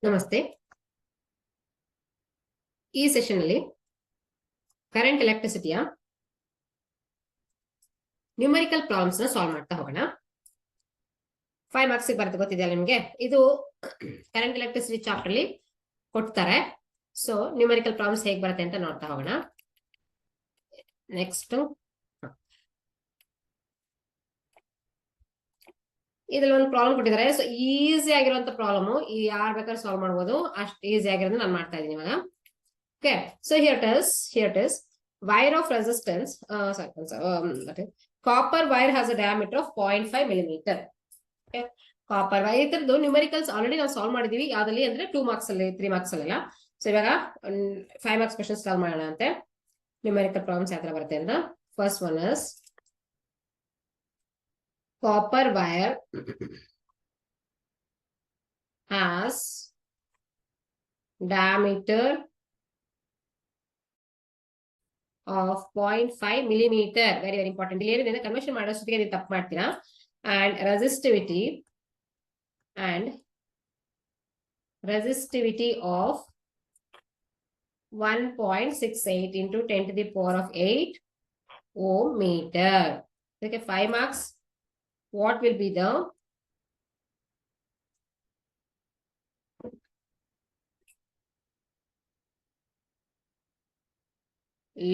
ನಮಸ್ತೆ. ಈ ಸೆಷನ್ ಅಲ್ಲಿ ಕರೆಂಟ್ ಎಲೆಕ್ಟ್ರಿಸಿಟಿಯ ನ್ಯೂಮರಿಕಲ್ ಪ್ರಾಬ್ಲಮ್ಸ್ ನ ಸಾಲ್ವ್ ಮಾಡ್ತಾ ಹೋಗೋಣ. 5 ಮಾರ್ಕ್ಸ್ ಬರುತ್ತೆ, ಗೊತ್ತಿದೆಯಲ್ಲ ನಿಮ್ಗೆ. ಇದು ಕರೆಂಟ್ ಎಲೆಕ್ಟ್ರಿಸಿಟಿ ಚಾಪ್ಟರ್ ಅಲ್ಲಿ ಕೊಡ್ತಾರೆ. ಸೊ ನ್ಯೂಮರಿಕಲ್ ಪ್ರಾಬ್ಲಮ್ಸ್ ಹೇಗೆ ಬರುತ್ತೆ ಅಂತ ನೋಡ್ತಾ ಹೋಗೋಣ. ನೆಕ್ಸ್ಟ್ ಇದ್ರಲ್ಲಿ ಒಂದು ಪ್ರಾಬ್ಲಮ್ ಕೊಟ್ಟಿದ್ದಾರೆ. ಸೊ ಈಸಿ ಆಗಿರುವಂತ ಪ್ರಾಬ್ಲಮ್, ಯಾರು ಬೇಕಾದ್ರೂ ಸಾಲ್ವ್ ಮಾಡ್ಬೋದು, ಅಷ್ಟು ಈಸಿ ಆಗಿರೋದು ನಾನು ಮಾಡ್ತಾ ಇದ್ದೀನಿ ಇವಾಗ. Okay, so here it is. Wire of resistance, copper wire has a diameter of 0.5 millimeter. Okay, copper wire ಇದ್ರದ್ದು ನ್ಯೂಮರಿಕಲ್ಸ್ ಆಲ್ರೆಡಿ ನಾವು ಸಾಲ್ವ್ ಮಾಡಿದೀವಿ. ಯಾವ್ದಲ್ಲಿ ಅಂದ್ರೆ 2 ಮಾರ್ಕ್ಸ್ ಅಲ್ಲಿ, 3 ಮಾರ್ಕ್ಸ್ ಅಲ್ಲ. ಸೊ ಇವಾಗ 5 ಮಾರ್ಕ್ಸ್ ಕ್ವೆಶ್ಚನ್ ಸಾಲ್ವ್ ಮಾಡೋಣ ಅಂತೆ. ನ್ಯೂಮರಿಕಲ್ ಪ್ರಾಬ್ಲಮ್ಸ್ ಯಾವ ತರ ಬರುತ್ತೆ ಅಂತ. First one is copper wire has diameter of 0.5 millimeter. Very important. ಇಲ್ಲಿ ಏನಿದೆ ಕನ್ವರ್ಷನ್ ಮಾಡೋಷ್ಟೊತ್ತಿಗೆ ನೀವು ತಪ್ಪು ಮಾಡ್ತೀರಾ. And resistivity of 1.68 into 10 to the power of 8 ohm meter. Okay, 5 marks. What will be the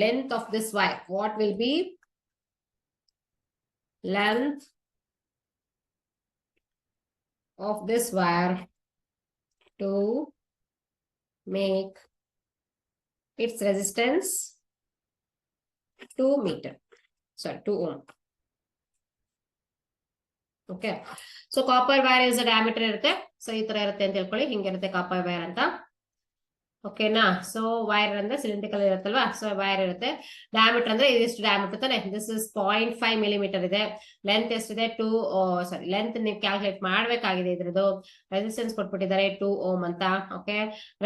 length of this wire? What will be length of this wire to make its resistance 2 meter? Sorry, 2 ohm. Okay, so copper wire is a diameter ಇರುತ್ತೆ. So ಈ ತರ ಇರುತ್ತೆ ಅಂತ ಹೇಳ್ಕೊಳ್ಳಿ. ಹಿಂಗಿರುತ್ತೆ copper wire ಅಂತ. ಓಕೆನಾ? So wire ಅಂದ್ರೆ cylindrical ಇರುತ್ತಲ್ವಾ. So wire ಇರುತ್ತೆ. ಡಯಾಮೀಟರ್ ಅಂದ್ರೆ ಇದಿಷ್ಟು ಡಯಾಮೀಟರ್ ತಾನೆ. ದಿಸ್ ಇಸ್ 0.5 ಮಿಲಿಮೀಟರ್ ಇದೆ. ಲೆಂತ್ ಎಷ್ಟಿದೆ? ಲೆಂತ್ ನೀವು ಕ್ಯಾಲ್ಕುಲೇಟ್ ಮಾಡ್ಬೇಕಾಗಿದೆ. ಇದ್ರದ್ದು ರೆಸಿಸ್ಟೆನ್ಸ್ ಕೊಟ್ಬಿಟ್ಟಿದ್ದಾರೆ 2 ಓಮ್ ಅಂತ. Okay,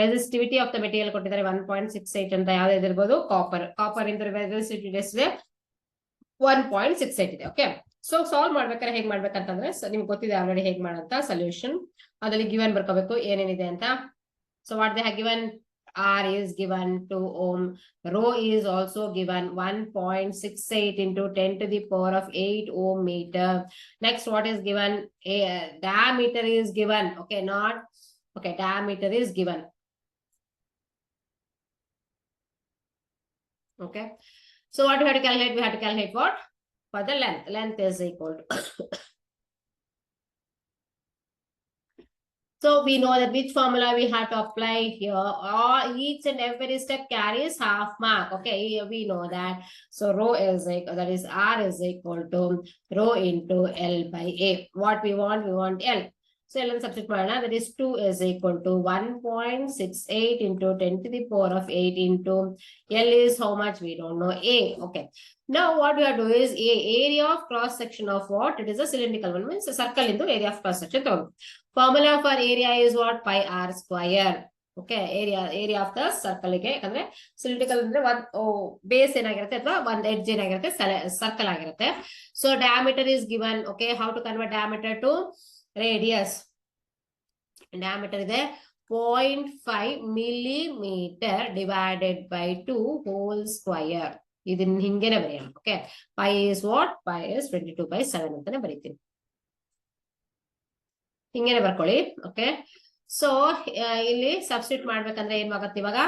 resistivity of the material ಕೊಟ್ಟಿದ್ದಾರೆ 1.68 ಅಂತ. ಯಾವ್ದು ಇದಿರ್ಬೋದು? ಕಾಪರ್ ಇಂದ ರೆಸಿಸ್ಟಿವಿಟಿ ಎಷ್ಟಿದೆ? 1.68 ಇದೆ. ಓಕೆ, ಸೊ ಸಾಲ್ವ್ ಮಾಡ್ಬೇಕಾದ್ರೆ ಹೇಗ್ ಮಾಡ್ಬೇಕಂತಂದ್ರೆ, ನಿಮ್ಗೆ ಗೊತ್ತಿದೆ ಆಲ್ರೆಡಿ ಹೇಗ್ ಮಾಡಂತ. ಸೊಲ್ಯೂಷನ್ ಅದ್ರಲ್ಲಿ ಗಿವನ್ ಬರ್ಕೋಬೇಕು ಏನೇನಿದೆ ಅಂತ. So what they have given? R is given 2 ohm. Rho is also given 1.68 into 10 to the power of 8 ohm meter. Next, what is given? Diameter is given. Okay, diameter is given. Okay, so what we have to calculate? We have to calculate what? For the length. Length is equal to so we know that which formula we have to apply here. Each and every step carries half mark. Okay, we know that. So rho is equal, that is R is equal to rho into L by A. What we want L. So L and substitute ಮಾಡಣ. That is 2 is equal to 1.68 into 10 to the power of 8 into L is how much? We don't know. A. Okay. Now what we have to do is area of cross section of what? It is a cylindrical one, means a circle into area of cross section. Formula for area is what? Pi r square. Okay, area of the circle ಗೆ, ಯಾಕಂದ್ರೆ cylindrical ಅಂದ್ರೆ base ಏನಾಗಿರುತ್ತೆ ಅಥವಾ ಒಂದ್ edge ಏನಾಗಿರುತ್ತೆ? Circle ಆಗಿರುತ್ತೆ. So diameter is given. Okay, how to convert diameter to radius? Diameter ಇದೆ 0.5 millimeter divided by 2 whole square. ಇದನ್ನ ಹಿಂಗೇನೆ ಬರೆಯೋಣ. Okay, pi is what? Pi is 22/7 ಅಂತಾನೆ ಬರೀತೀನಿ. ಹಿಂಗೇನೆ ಬರ್ಕೊಳ್ಳಿ. ಓಕೆ, ಸೊ ಇಲ್ಲಿ ಸಬ್ಸ್ಟಿಟ್ಯೂಟ್ ಮಾಡ್ಬೇಕಂದ್ರೆ ಏನ್ ಆಗತ್ತೆ ಇವಾಗ?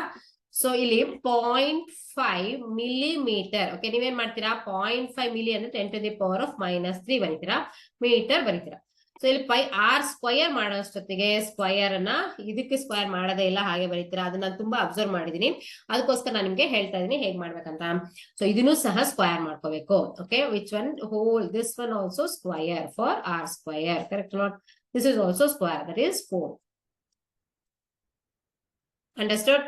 ಸೊ ಇಲ್ಲಿ 0.5 millimeter. ಓಕೆ, ನೀವೇನ್ ಮಾಡ್ತೀರಾ? 0.5 milli ಅಂದ್ರೆ 10 to the power of -3 ಬರೀತೀರಾ, ಮೀಟರ್ ಬರೀತೀರಾ. ಸೊ ಇಲ್ಲಿ ಪೈ ಆರ್ ಸ್ಕ್ವಯರ್ ಮಾಡೋಷ್ಟೊತ್ತಿಗೆ ಸ್ಕ್ವಯರ್ ಅನ್ನ ಇದಕ್ಕೆ ಸ್ಕ್ವಯರ್ ಮಾಡೋದೇ ಇಲ್ಲ, ಹಾಗೆ ಬರೀತೀರಾ. ಅದನ್ನ ನಾನು ತುಂಬಾ ಅಬ್ಸರ್ವ್ ಮಾಡಿದೀನಿ, ಅದಕ್ಕೋಸ್ಕರ ನಾನು ನಿಮ್ಗೆ ಹೇಳ್ತಾ ಇದೀನಿ ಹೇಗ್ ಮಾಡ್ಬೇಕಂತ. ಸೊ ಇದನ್ನು ಸಹ ಸ್ಕ್ವಯರ್ ಮಾಡ್ಕೋಬೇಕು. Okay, which one? Whole this one also square for r square. Correct not? This is also square, that is 4. Understood?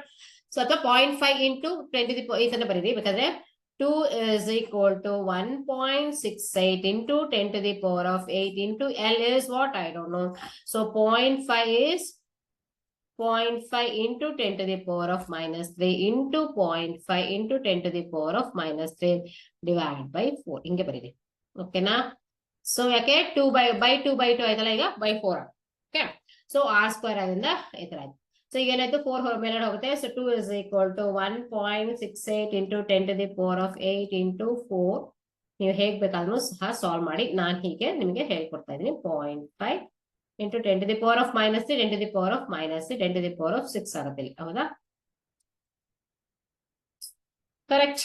So the 0.5 into 10 to the power 8 ಅಂತ ಬರೀರಿ, ಬೇಕಾದ್ರೆ 2 is equal to 1.68 into 10 to the power of 8 into L is what? I don't know. So 0.5 is 0.5 into 10 to the power of -3 into 0.5 into 10 to the power of -3 divided by 4. ಹಿಂಗೆ ಬರೀರಿ. ಓಕೆನಾ? So ಯಾಕೆ 2 by 2 ಆಯ್ತಲ್ಲ, ಈಗ by 4. Okay, so r square ಅದರಿಂದ ಈ ತರ ಆಯ್ತು. ಸೊ ಈಗ ಏನಾಯ್ತು 4 ಮೇಲ್ಗಡೆ ಹೋಗುತ್ತೆ. So 2 is equal to 1.68 into 10 to the power of 8 into 4. ನೀವು ಹೇಗ್ ಬೇಕಾದ್ರೂ ಸಹ ಸಾಲ್ವ್ ಮಾಡಿ. ನಾನು ಹೀಗೆ ನಿಮಗೆ ಹೇಳ್ಕೊಡ್ತಾ ಇದ್ದೀನಿ. 0.5 into 10 to the power of minus 3, 10 to the power of minus 3, 10 to the power of 6 ಆಗುತ್ತೆ ಇಲ್ಲಿ. ಹೌದಾ? Correct.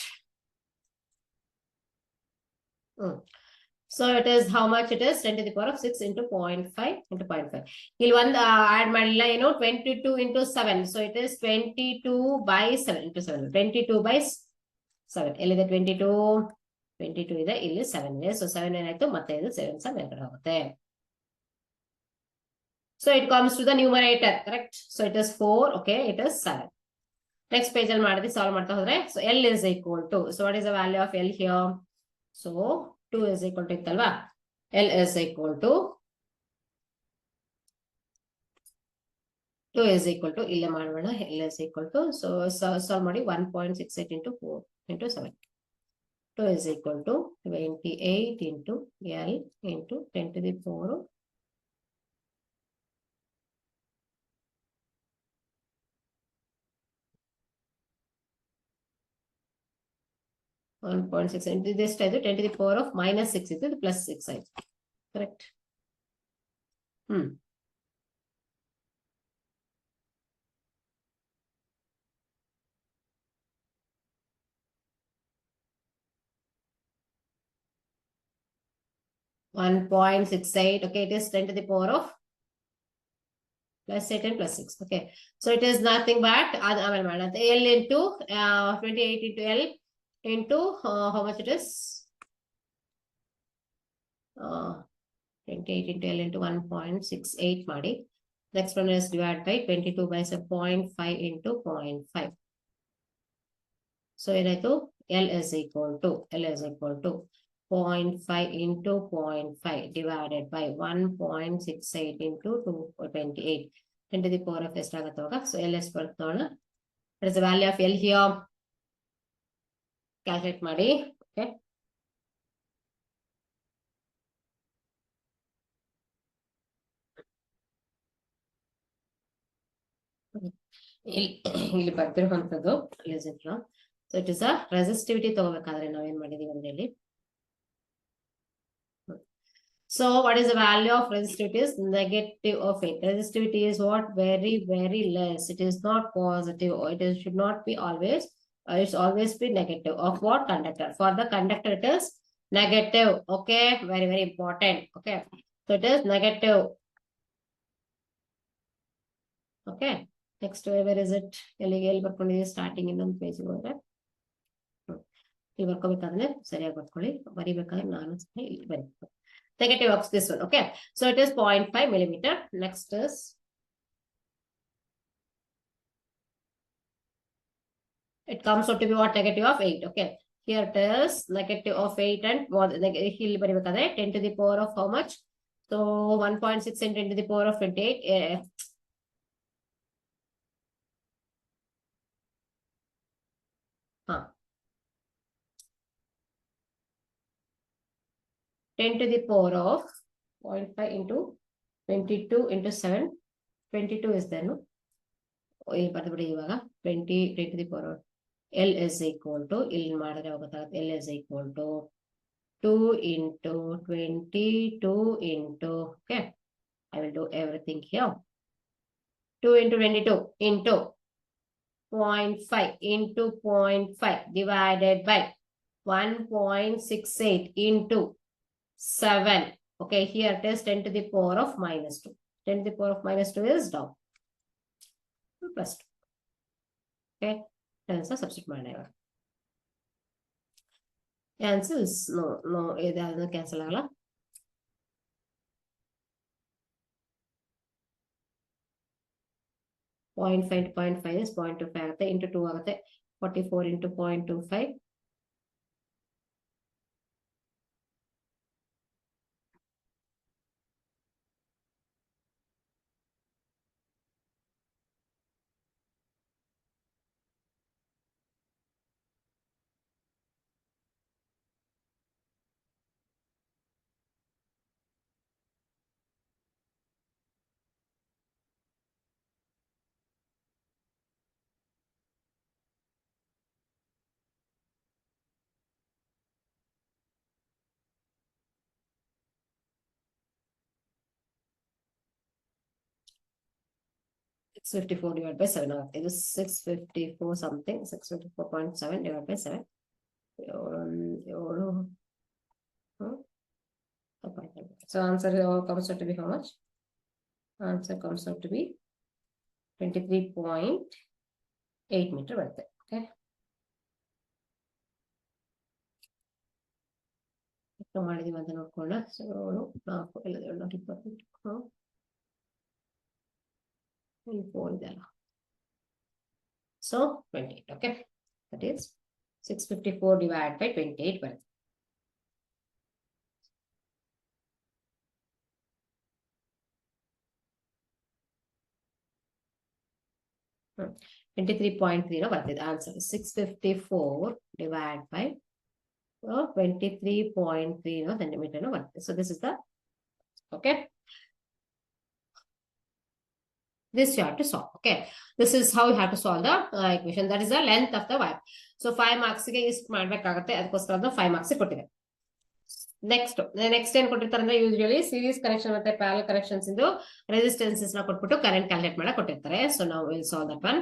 So it is how much it is 10 to the power of 6 into 0.5 into 0.5. ಇಲ್ಲಿ ಒಂದು ಆಡ್ ಮಾಡಿಲ್ಲ ಏನು 22 into 7. So it is 22 by 7 into 7. 22 by 7. ಎಲ್ಲಿದೆ 22? 22 ಇದೆ, ಇಲ್ಲಿ 7 ಇದೆ. ಸೊ 7 ಏನಾಯ್ತು, ಮತ್ತೆ ಇದು 7 ಸಹ ಮೇಲ್ಗಡೆ ಹೋಗುತ್ತೆ. So it comes to the numerator, correct? So it is 4, okay, it is 7. Next page ಅಲ್ಲಿ ಮಾಡಿದ್ರೆ ಸಾಲ್ವ್ ಮಾಡ್ತಾ ಹೋದ್ರೆ, so L is equal to, so what is the value of L here? So 2 is equal to ಇತ್ತಲ್ವಾ? L is equal to 2 is equal to ಇಲ್ಲೇ ಮಾಡೋಣ. L is equal to, so solve ಮಾಡಿ 1.68 into 4 into 7. 2 is equal to 28 into L into 10 to the power 1.6 into this type 10 to the power of minus 6 into the plus 6 side. Correct. 1.68. Okay, it is 10 to the power of plus 8 and plus 6. Okay, so it is nothing but L into 28 into L into how much it is? 28 into L into 1.68 ಮಾಡಿ. Next one is divided by 22 by 0.5 into 0.5. So ಏನಾಯ್ತು, L is equal to 0.5 into 0.5 divided by 1.68 into 28. 10 to the power of ಎಷ್ಟಾಗುತ್ತೆ ಅವಾಗ? So L ಎಷ್ಟು ಬರುತ್ತೆ ನೋಡೋಣ. What is the value of L here? Calculate ಮಾಡಿ. Okay. ಇಲ್ಲಿ ಬರ್ತಿರುವಂತದ್ದು so it is a resistivity ತಗೋಬೇಕಾದ್ರೆ ನಾವೇನ್ ಮಾಡಿದೀವಿ ಅಂದ್ರೆ ಇಲ್ಲಿ, so what is the value of resistivity is negative of 8. Resistivity is what? Very, very less. It is not positive, or it is, should not be always, it's always be negative. Of what? Conductor. For the conductor it is negative. Okay, very, very important. Okay, so it is negative. Okay, next where is it? ಎಲ್ಲಿ ಬರ್ಕೊಂಡಿದ್ದೀವಿ? Starting ಇನ್ನೊಂದು page ಹೋದ್ರೆ ಇಲ್ಲಿ ಬರ್ಕೋಬೇಕಾದ್ರೆ ಸರಿಯಾಗಿ ಬರ್ಕೊಳ್ಳಿ. ಬರಿಬೇಕಾದ್ರೆ ನಾನು ಸಹ ಇಲ್ಲಿ ಬರೀಬೇಕು. Negative of this one. Okay, so it is 0.5 millimeter. Next is it comes out to be what? Negative of 8. Okay, here it is negative of 8 and ಇಲ್ಲಿ ಬರಿಬೇಕಾದ್ರೆ 10 to the power of how much? So 1.6 and 10 to the power of 28. 10 to the power of 0.5 into 22 into 7. 22 is there, no? ಇಲ್ಲಿ ಬರ್ದ್ಬಿಡಿ ಇವಾಗ 20 10 to the power of L is equal to, ಇಲ್ಲಿ ಮಾಡಿದ್ರೆ ಹೋಗುತ್ತಾಗುತ್ತೆ, L is equal to 2 into 22 into, okay, I will do everything here. 2 into 22 into 0.5 into 0.5 divided by 1.68 into 7. Okay, here it is 10 to the power of minus 2. 10 to the power of minus 2 is down. Plus 2. Okay, answer substitute ಮಾಡಿದ್ರೆ answer is no ಇದಾದ್ರೂ cancel ಆಗಲ್ಲ. Point 0.5 is 0.25 ಆಗುತ್ತೆ, into 2 ಆಗುತ್ತೆ. 44 into 0.25. 654 divided by 7 ಆಗುತ್ತೆ. ಇದು 654 something, 654.7 divided by 7. 7. So answer comes out to be how much? Answer comes out to be 23.8 meter ಬರುತ್ತೆ. Okay. ಎಷ್ಟು ಮಾಡಿದೀವಿ ಅಂತ ನೋಡ್ಕೊಳ್ಳೋಣ. ಸೊ 4 ಇಲ್ಲ 28 4 ಇದೆಲ್ಲ. So 28. Okay. That is 654 divided by 28 ಬರುತ್ತೆ. Hmm. 23.3 ಬರ್ತಿದೆ ಆನ್ಸರ್. 654 divided by 23.3 centimeter ಬರ್ತದೆ. So this is the, okay, this you have to solve. Okay, this is how you have to solve the equation. That is the length of the wire. So 5 marks ಗೆ ಇಷ್ಟು ಮಾಡಬೇಕಾಗುತ್ತೆ, ಅದಕ್ಕೋಸ್ಕರ 5 marks ಕೊಟ್ಟಿದೆ. Next ಏನ್ ಕೊಟ್ಟಿರ್ತಾರೆ ಅಂದ್ರೆ usually series connection ಮತ್ತೆ parallel connections ಇಂದು resistances ನ ಕೊಟ್ಬಿಟ್ಟು ಕರೆಂಟ್ ಕ್ಯಾಲ್ಕುಲೇಟ್ ಮಾಡಕ್ ಕೊಟ್ಟಿರ್ತಾರೆ. ಸೊ ನಾವು ವಿಲ್ ಸಾಲ್ವ್ ದಟ್ ಒನ್.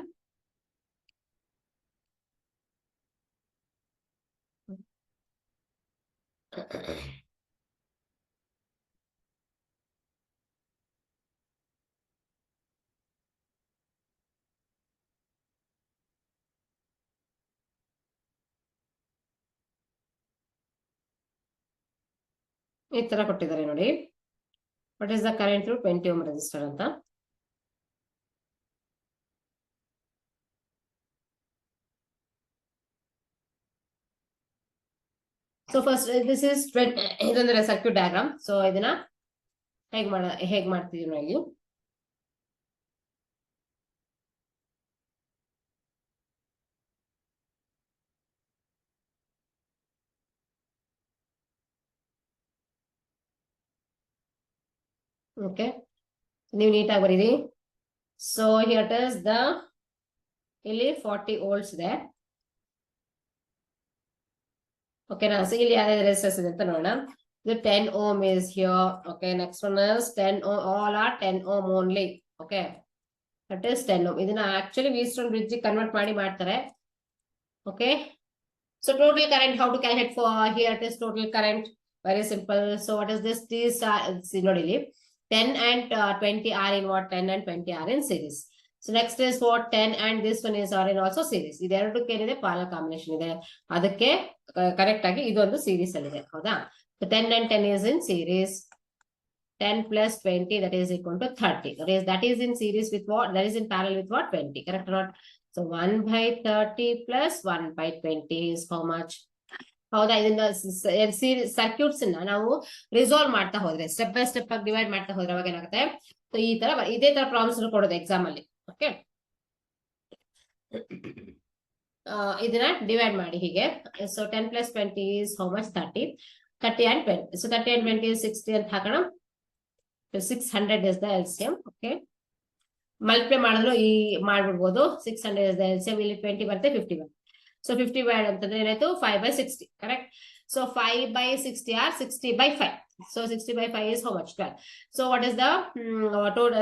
ಈ ತರ ಕೊಟ್ಟಿದ್ದಾರೆ ನೋಡಿ. What is the current through 20 ohm resistor ಅಂತ. ಸೊ ಫಸ್ಟ್ ದಿಸ್ ಇಸ್ ಇದೊಂದು ಸರ್ಕ್ಯೂಟ್ ಡಯಾಗ್ರಾಮ್. ಸೊ ಇದನ್ನ ಹೇಗ್ ಮಾಡ್ತಿದೀವಿ ನಾವು ಇಲ್ಲಿ. ಓಕೆ, ನೀವು ನೀಟಾಗಿ ಬರೀರಿ. ಸೊ ಹಿಯರ್ ಇಸ್ ದ, ಇಲ್ಲಿ 40 volts ಇದೆ. ಓಕೆನಾ. ಸೊ ಇಲ್ಲಿ ಯಾವ್ಯಾವ ರೆಸಿಸ್ಟೆನ್ಸ್ ಇದೆ ಅಂತ ನೋಡೋಣ. ಇದು 10 ohm is here. Okay, next one is 10 ohm. All are 10 ohm only. Okay, that is 10 ohm. ಇದನ್ನ ಆಕ್ಚುಲಿ ವೀಸ್ಟೋನ್ ಬ್ರಿಡ್ಜ್ ಕನ್ವರ್ಟ್ ಮಾಡ್ತಾರೆ. Okay, so total current, how to calculate for here? It is total current, very simple. So what is this? These are, see, ನೋಡಿ ಇಲ್ಲಿ 10 and 20 are in what? 10 and 20 are in series. So next is what? 10 and this one is are in also series. ಇದೆರಡಕ್ಕೆ ಏನಿದೆ? Parallel combination ಇದೆ. ಅದಕ್ಕೆ correct ಆಗಿ ಇದೊಂದು series ಅಲ್ಲಿ ಇದೆ. ಹೌದಾ? So 10 and 10 is in series. 10 plus 20, that is equal to 30. That is in series with what? That is in parallel with what? 20. Correct or not? So 1 by 30 plus 1 by 20 is how much? ಹೌದಾ? ಇದನ್ನ circuits ನಾವು resolve ಮಾಡ್ತಾ ಹೋದ್ರೆ, step by step ಆಗಿ divide ಮಾಡ್ತಾ ಹೋದ್ರೆ ಅವಾಗ ಏನಾಗುತ್ತೆ? ಸೊ ಈ ತರ ಇದೇ ತರ ಪ್ರಾಬ್ಲಮ್ಸ್ ಕೊಡೋದು ಎಕ್ಸಾಮ್ ಅಲ್ಲಿ. ಓಕೆ, ಇದನ್ನ ಡಿವೈಡ್ ಮಾಡಿ ಹೀಗೆ. So 10 plus 20 is how much? 30. 30 and 20. So 30 and 20 is 60 ಅಂತ ಹಾಕೋಣ. 600 is the LCM. Okay, multiply ಮಾಡಿದ್ರು ಈ ಮಾಡ್ಬಿಡ್ಬೋದು. 600 is the LCM. ಇಲ್ಲಿ 20 ಬರುತ್ತೆ, 50 ಬರುತ್ತೆ. So 50 by ಅಂತಂದ್ರೆ ಏನಾಯ್ತು? 5 by 60. Correct. So 5 by 60 are 60 by 5. So 60 by 5 is how much? 12. So what is the total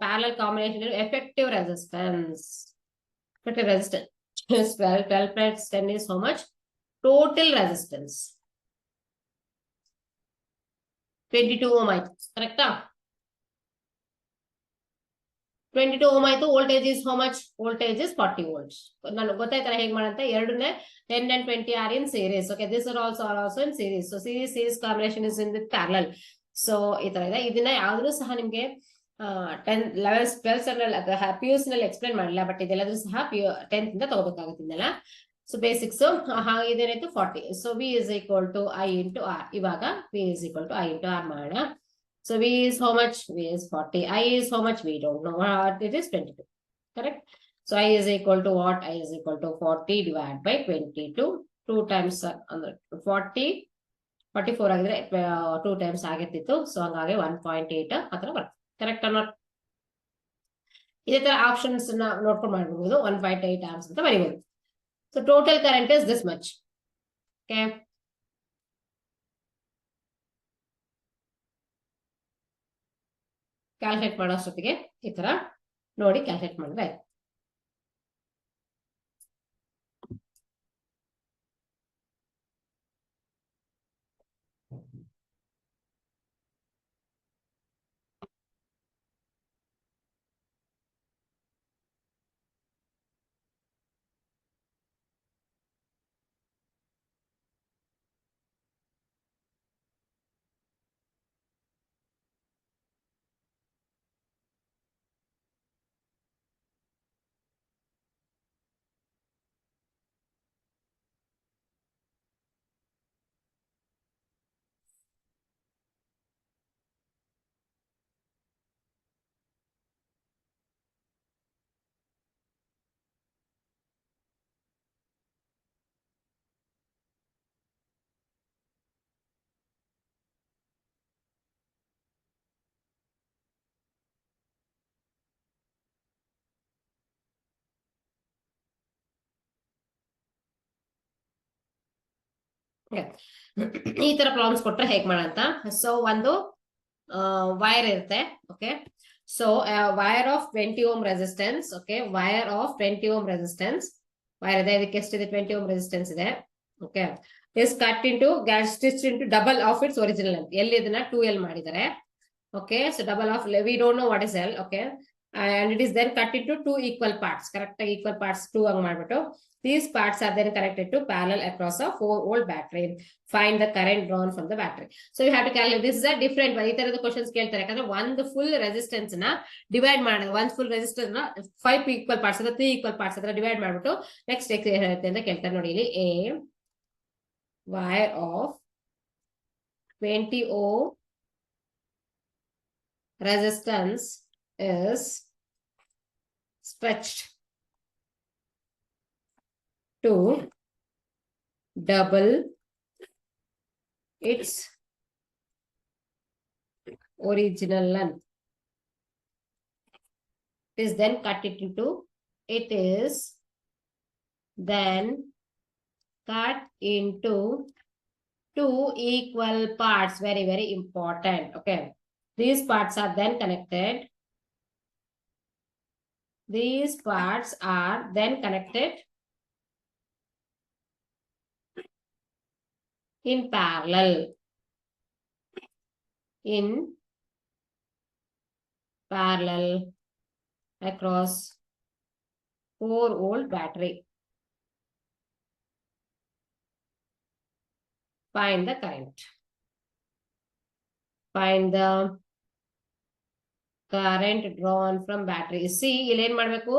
parallel combination effective resistance? Effective resistance 12. 12 plus 10 is how much? Total resistance 22 ohm ಆಯ್ತು. ಕರೆಕ್ಟಾ? 22 ohm ಆಯ್ತು. Voltage is how much? Voltage is 40 volts. ನಾನು ಗೊತ್ತಾಯ್ತಲ್ಲ ಹೇಗೆ ಮಾಡಂತ. ಎರಡನ್ನೇ 10 and 20 are in series. Okay, this are also in series. So series combination is in the parallel. So ಈ ತರ ಇದೆ. ಇದನ್ನ ಯಾವ್ದು ಸಹ ನಿಮ್ಗೆ 10 11 12 ಸ್ಟ್ಯಾಂಡರ್ಡ್ PUC ನಲ್ಲಿ ಎಕ್ಸ್ಪ್ಲೈನ್ ಮಾಡಿಲ್ಲ, ಬಟ್ ಇದೆಲ್ಲದ್ರೂ ಸಹ 10th ಇಂದ ತಗೋಬೇಕಾಗುತ್ತೆ ಇದನ್ನೆಲ್ಲ. ಸೊ ಬೇಸಿಕ್ಸ್ ಇದೇನಾಯ್ತು? 40. So V is equal to I into R. ಇವಾಗ V is equal to I into R ಮಾಡೋಣ. So V is how much? V is 40. I is how much? We don't know. What it is? 22. Correct. So I is equal to what? I is equal to 40 divided by 22. 2 times 40. 44 ಆಗಿದ್ರೆ 2 times ಆಗಿರ್ತಿತ್ತು. So ಹಂಗಾಗಿ 1.8 ಹತ್ರ ಬರುತ್ತೆ. Correct or not? ಇದೇ ತರ options ನೋಡ್ಕೊಂಡು ಮಾಡ್ಬೋದು. 1.8 amps ಅಂತ ಬರೀಬಹುದು. So total current is this much. Okay. Calculate ಮಾಡೋಷ್ಟೊತ್ತಿಗೆ ಈ ತರ ನೋಡಿ ಕ್ಯಾಲ್ಕುಲೇಟ್ ಮಾಡಿದ್ರೆ ಈ ತರ ಪ್ರಾಬ್ಲಮ್ಸ್ ಕೊಟ್ರೆ ಹೇಗ್ ಮಾಡಂತ. ಸೊ ಒಂದು ವೈರ್ ಇರುತ್ತೆ. Okay, so wire of 20 ohm resistance. Okay, wire of 20 ohm resistance wire ಇದೆ. ಇದಕ್ಕೆ ಎಷ್ಟಿದೆ? 20 ಓಮ್ ರೆಸಿಸ್ಟೆನ್ಸ್ ಇದೆ. Okay, is cut into stitch into double of its original length. ಎಲ್ಲಿ ಇದನ್ನ 2L ಮಾಡಿದ್ದಾರೆ. Okay, so double of we don't know what is L. Okay, and it is then cut into 2 equal parts. Correct, equal parts 2 ang ಮಾಡ್ಬಿಟ್ಟು these parts are then connected to parallel across a 4-volt battery. Find the current drawn from the battery. So you have to calculate. This is a different way. ಈ ತರದ questions ಕೇಳ್ತಾರೆ ಯಾಕಂದ್ರೆ ಒಂದು full resistance ನ divide ಮಾಡೋದು. ಒಂದು full resistance ನ 5 equal parts ಅಥವಾ 3 ಈಕ್ವಲ್ ಪಾರ್ಟ್ಸ್ ಹತ್ರ ಡಿವೈಡ್ ಮಾಡ್ಬಿಟ್ಟು ನೆಕ್ಸ್ಟ್ ಏನಿರುತ್ತೆ ಅಂತ ಕೇಳ್ತಾರೆ. ನೋಡಿ ಇಲ್ಲಿ a wire of 20 ohm resistance is stretched to double its original length. It is then cut it into, it is then cut into 2 equal parts. Very, very important. Okay, these parts are then connected. These parts are then connected in parallel. In parallel across 4-volt battery. Find the current. Find the current drawn from battery. See, ಇಲ್ಲಿ ಏನ್ ಮಾಡ್ಬೇಕು?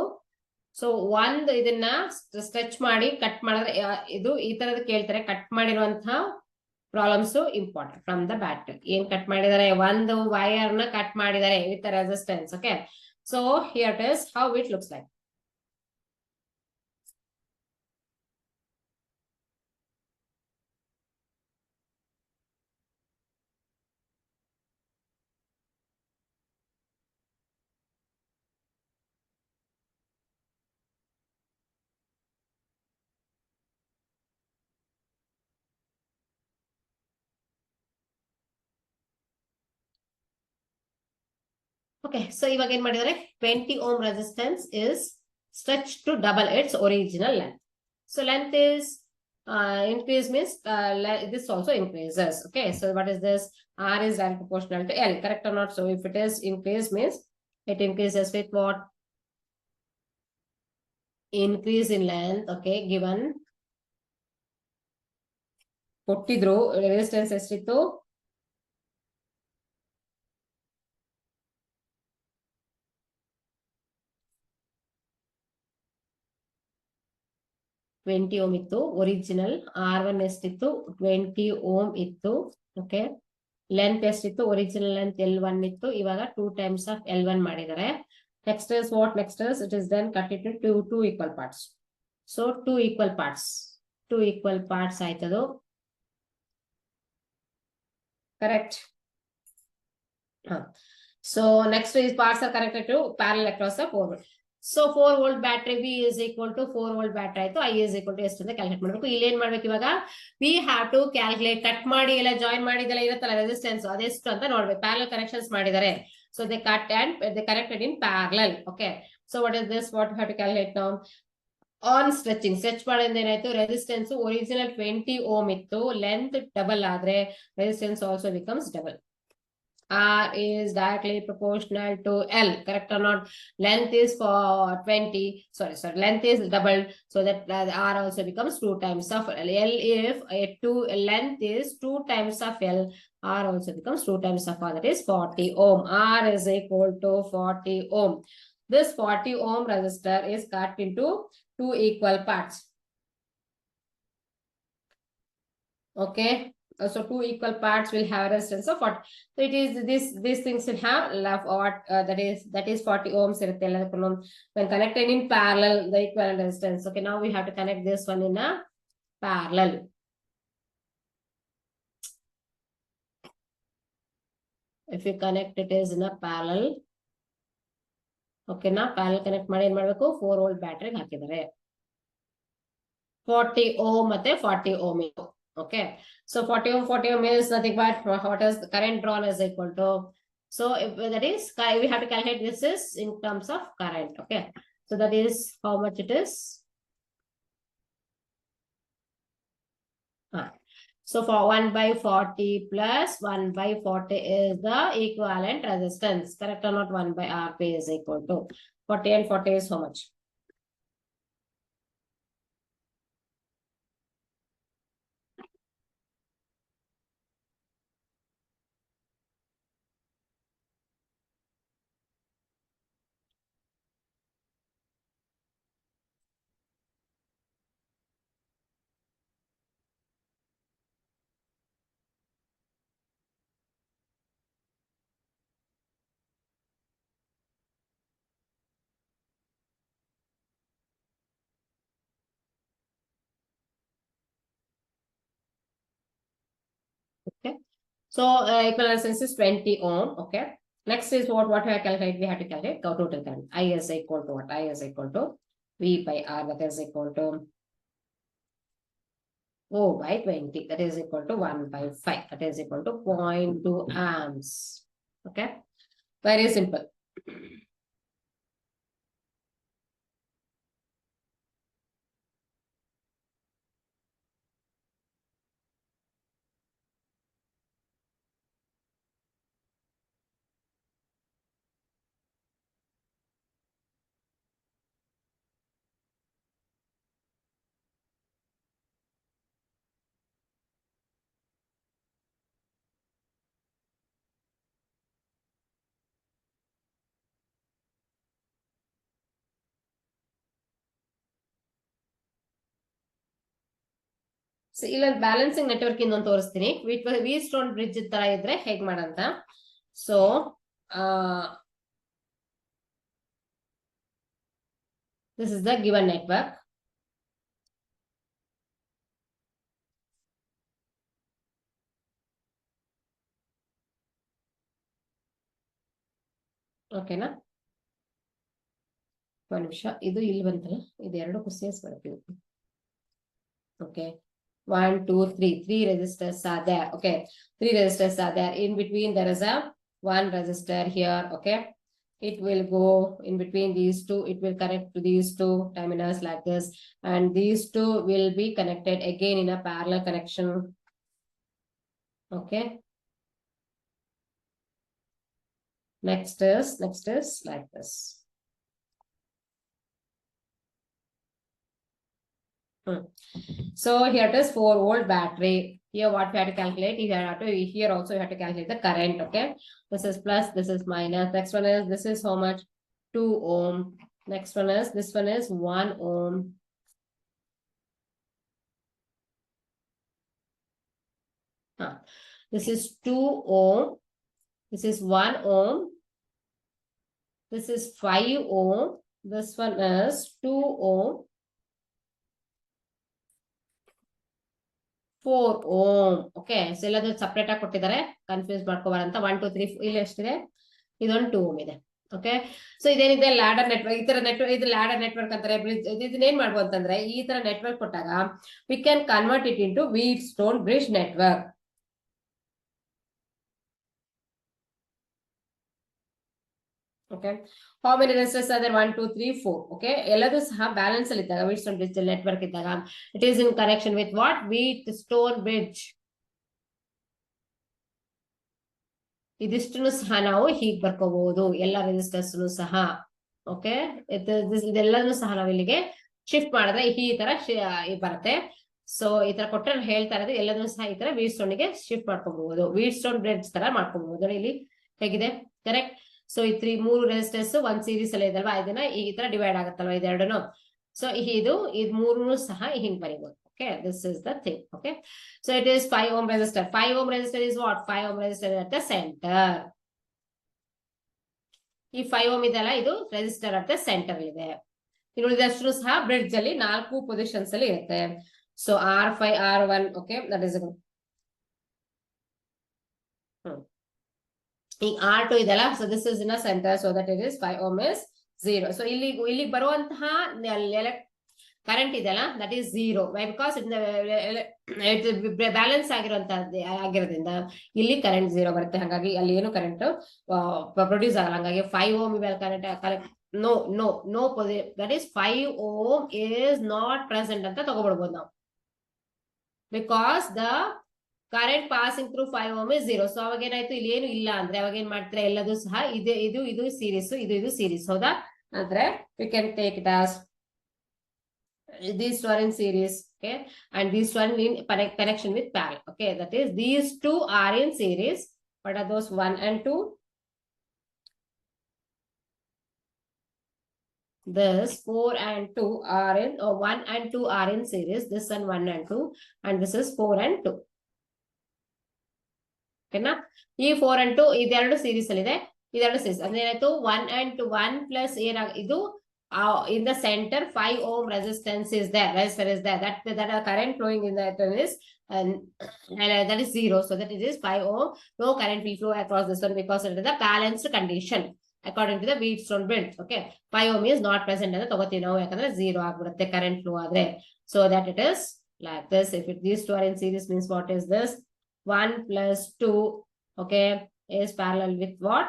So ಒಂದು ಇದನ್ನ stretch ಮಾಡಿ cut ಮಾಡಿದ್ರೆ ಇದು ಈ ತರದ ಕೇಳ್ತಾರೆ. ಕಟ್ ಮಾಡಿರುವಂತಹ problems important. From the battery ಏನ್ ಕಟ್ ಮಾಡಿದ್ದಾರೆ? ಒಂದು ವೈರ್ ನ ಕಟ್ ಮಾಡಿದ್ದಾರೆ with resistance. Okay, so here it is how it looks like. Okay, so ಇವಾಗ ಏನ್ ಮಾಡಿದ್ದಾರೆ? 20 ohm resistance is stretched to double its original length. So length is increase means this also increases. Okay, so what is this? R is direct proportional to L. Correct or not? So if it is increase means it increases with what? Increase in length. Okay, given ಕೊಟ್ಟಿದ್ರು resistance ಎಷ್ಟಿತ್ತು? 20 ohm ಇತ್ತು original. R1 ಎಷ್ಟಿತ್ತು? 20 ohm ಇತ್ತು. Okay, length ಎಷ್ಟಿತ್ತು? Original length L1 ಇತ್ತು. ಇವಾಗ 2 times of L1 ಮಾಡಿದ್ದಾರೆ. Next is what? Next is it is then cut into two equal parts. So 2 equal parts. 2 equal parts ಆಯ್ತದು. Correct. So next is parts are connected to parallel across the 4-volt. So 4-volt battery V is equal to 4-volt battery ಆಯ್ತು. I is equal to ಎಷ್ಟು ಅಂತ calculate ಮಾಡಬೇಕು. ಇಲ್ಲಿ ಏನ್ ಮಾಡ್ಬೇಕು ಇವಾಗ? We have to calculate. Cut ಮಾಡಿ ಎಲ್ಲ ಜಾಯಿನ್ ಮಾಡಿದೆಲ್ಲ ಇರುತ್ತಲ್ಲ ರೆಸಿಸ್ಟೆನ್ಸ್ ಅದೆಷ್ಟು ಅಂತ ನೋಡ್ಬೇಕು. ಪ್ಯಾರಲಲ್ ಕನೆಕ್ಷನ್ಸ್ ಮಾಡಿದ್ದಾರೆ. So they cut and they connected in parallel. Okay. So what is this? What we have to calculate now? On stretching, stretch ಮಾಡಿಂದ ಏನಾಯ್ತು, resistance original 20 ohm ಇತ್ತು, length double ಆದ್ರೆ resistance also becomes double. R is directly proportional to L, correct or not? Length is for 20, sorry, length is doubled, so that R also becomes 2 times of L. If length is 2 times of L, R also becomes 2 times of R, that is 40 ohm. R is equal to 40 ohm. This 40 ohm resistor is cut into 2 equal parts. Okay. So 2 equal parts will have a resistance of 40. So it is these things will have what that is 40 ohms. When connected in parallel, the equivalent resistance. Okay, now we have to connect this one in a parallel. If you connect it is in a parallel. Okay, now parallel connect ಮಾಡಿ ಏನು ಮಾಡಬೇಕು, 4 volt battery ಹಾಕಿದ್ದಾರೆ. 40 ohm ಮತ್ತೆ 40 ohm. Okay, so 40 ohm is nothing but what is the current drawn is equal to, so if that is, we have to calculate this is in terms of current. Okay, so that is how much it is. So for 1 by 40 plus 1 by 40 is the equivalent resistance, correct or not? 1 by Rp is equal to 40 and 40 is how much? Okay, so equivalent resistance is 20 ohm. Okay, next is what we have calculated. We have to calculate total current. I is equal to what? I is equal to V by R, that is equal to O by 20, that is equal to 1 by 5, that is equal to 0.2 amps. Okay, very simple. So ಇಲ್ಲೊಂದು balancing network ಇನ್ನೊಂದು ತೋರಿಸ್ತೀನಿ. V stone bridge ತರ ಇದ್ರೆ ಹೇಗ್ ಮಾಡಂತ. So this is the given network. ಓಕೆನಾ, ಒಂದು ನಿಮಿಷ, ಇದು ಇಲ್ಲಿ ಬಂತಲ್ಲ, ಇದು ಎರಡಕ್ಕೂ ಸೇರಿಸ್ಬೇಕು. Okay, 1 2 3 resistors are there. Okay, 3 resistors are there. In between there is a 1 resistor here. Okay, it will go in between these two, it will connect to these two terminals like this, and these two will be connected again in a parallel connection. Okay, next is like this. So here it is 4 volt battery. Here what we have to calculate, here also you have to calculate the current. Okay, this is plus, this is minus. Next one is, this is how much? 2 ohm. Next one is, this one is 1 ohm. This is 2 ohm. This is 1 ohm. This is 5 ohm. This one is 2 ohm. 4 ohm. Okay, so ಎಲ್ಲದು separate ಆಗಿ ಕೊಟ್ಟಿದ್ದಾರೆ, confuse ಮಾಡ್ಕೋಬಾರ ಅಂತ. 1 2 3 ಇಲ್ಲಿ ಎಷ್ಟಿದೆ? ಇದೊಂದು 2 ohm ಇದೆ. Okay, so ಇದೇನಿದೆ, ladder network. ಈ ತರ ನೆಟ್ವರ್ಕ್, ಇದು ಲ್ಯಾಡರ್ ನೆಟ್ವರ್ಕ್ ಅಂತಾರೆ. ಇದನ್ನ ಏನ್ ಮಾಡ್ಬೋದು ಅಂತಂದ್ರೆ, ಈ ತರ ನೆಟ್ವರ್ಕ್ ಕೊಟ್ಟಾಗ we can convert it into Wheatstone bridge network. Okay, how many resistors are there? 1 2 3 4. Okay, ಎಲ್ಲದೂ ಸಹ ಬ್ಯಾಲೆನ್ಸ್ ಅಲ್ಲಿ ಇದ್ದಾಗ Wheatstone bridge ನೆಟ್ವರ್ಕ್ ಇದ್ದಾಗ it is in connection with what? Wheatstone bridge. ಇದಿಷ್ಟನ್ನು ಸಹ ನಾವು ಹೀಗೆ ಬರ್ಕೋಬಹುದು, ಎಲ್ಲ ರೆಸಿಸ್ಟರ್ಸ್ ಸಹ. ಓಕೆ, ಇದೆಲ್ಲನೂ ಸಹ ನಾವು ಇಲ್ಲಿಗೆ ಶಿಫ್ಟ್ ಮಾಡಿದ್ರೆ ಈ ತರ ಬರುತ್ತೆ. ಸೊ ಈ ತರ ಕೊಟ್ಟರೆ ಹೇಳ್ತಾ ಇರೋದು ಎಲ್ಲದನ್ನು ಸಹ ಈ ತರ Wheatstone ಗೆ ಶಿಫ್ಟ್ ಮಾಡ್ಕೋಬಹುದು, Wheatstone bridge ತರ ಮಾಡ್ಕೋಬಹುದು. ನೋಡಿ ಇಲ್ಲಿ ಹೇಗಿದೆ, ಕರೆಕ್ಟ್. ಸೊ ಈ ಮೂರು ರೆಸಿಸ್ಟರ್ಸ್ ಒಂದ್ ಸೀರೀಸ್ ಅಲ್ಲಿ ಇದಲ್ವಾ, ಇದನ್ನ ಈ ತರ ಡಿವೈಡ್ ಆಗುತ್ತಲ್ವಾ ಇದೆರಡನ್ನು. ಸೊ ಇದು ಮೂರನ್ನು ಸಹ ಹಿಂಗ್ ಬರೀಬಹುದು. Okay, this is the thing. Okay, so it is 5 ohm resistor. 5 ohm resistor is what? 5 ohm resistor at the center. ಈ 5 ohm ಇದೆಲ್ಲ ಇದು ರೆಸಿಸ್ಟರ್ at the center ಇದೆ. ಇನ್ನು ಉಳಿದಷ್ಟು ಸಹ ಬ್ರಿಡ್ಜ್ ಅಲ್ಲಿ 4 ಪೊಸಿಷನ್ಸ್ ಅಲ್ಲಿ ಇರುತ್ತೆ. So R5 R1. Okay, that is ಈಗ R2 ಇದೆಲ್ಲ. So this is in a centre, so that it is 5 ohm is 0. So ಇಲ್ಲಿ ಬರುವಂತಹ ಕರೆಂಟ್ ಇದೆಲ್ಲ ದಟ್ ಈಸ್ 0. ಬಿಕಾಸ್ ಬ್ಯಾಲೆನ್ಸ್ ಆಗಿರೋದ್ರಿಂದ ಇಲ್ಲಿ ಕರೆಂಟ್ 0 ಬರುತ್ತೆ. ಹಾಗಾಗಿ ಅಲ್ಲಿ ಏನು ಕರೆಂಟ್ ಪ್ರೊಡ್ಯೂಸ್ ಆಗಲ್ಲ. ಹಾಗಾಗಿ 5 ohm current no that is 5 ohm is not present ಅಂತ ತಗೋಬಿಡ್ಬೋದು ನಾವು. Because the current passing through 5 ohm is 0. So ಅವಾಗ ಏನಾಯ್ತು, ಇಲ್ಲಿ ಏನು ಇಲ್ಲ ಅಂದ್ರೆ ಅವಾಗ ಏನ್ ಮಾಡ್ತಾರೆ, ಎಲ್ಲದೂ ಸಹ ಇದು ಸೀರೀಸ್, ಇದು ಸೀರೀಸ್. ಹೌದಾ? ಅಂದ್ರೆ we can take it as these two are in series. Okay, and these one in connection with parallel. Okay, that is these two are in series. What are those? 1 and 2. This 4 and 2 are in 1 and 2 are in series. This one 1 and 2, and this is 4 and 2. Okay na? ಈ 4 and 2 ಇದೆರಡು series ಅಲ್ಲಿ ಇದೆ, ಇದೆರಡು series ಅಂದ್ರೆ ಏನಾಯ್ತು, 1 and 2 1 plus ಇದು in the center 5 ohm resistance is there, resistor is there, that current flowing in that is that is 0. So that it is 5 ohm. No current will flow across this one because it is the balanced condition according to the Wheatstone bridge. Okay, 5 ohm is not present ಅಂತ ತಗೋತೀವಿ ನಾವು, ಯಾಕಂದ್ರೆ 0 ಆಗ್ಬಿಡುತ್ತೆ current flow ಆದ್ರೆ. So that it is like this. If these two are in series means what is this? 1 plus 2, okay, is parallel with what?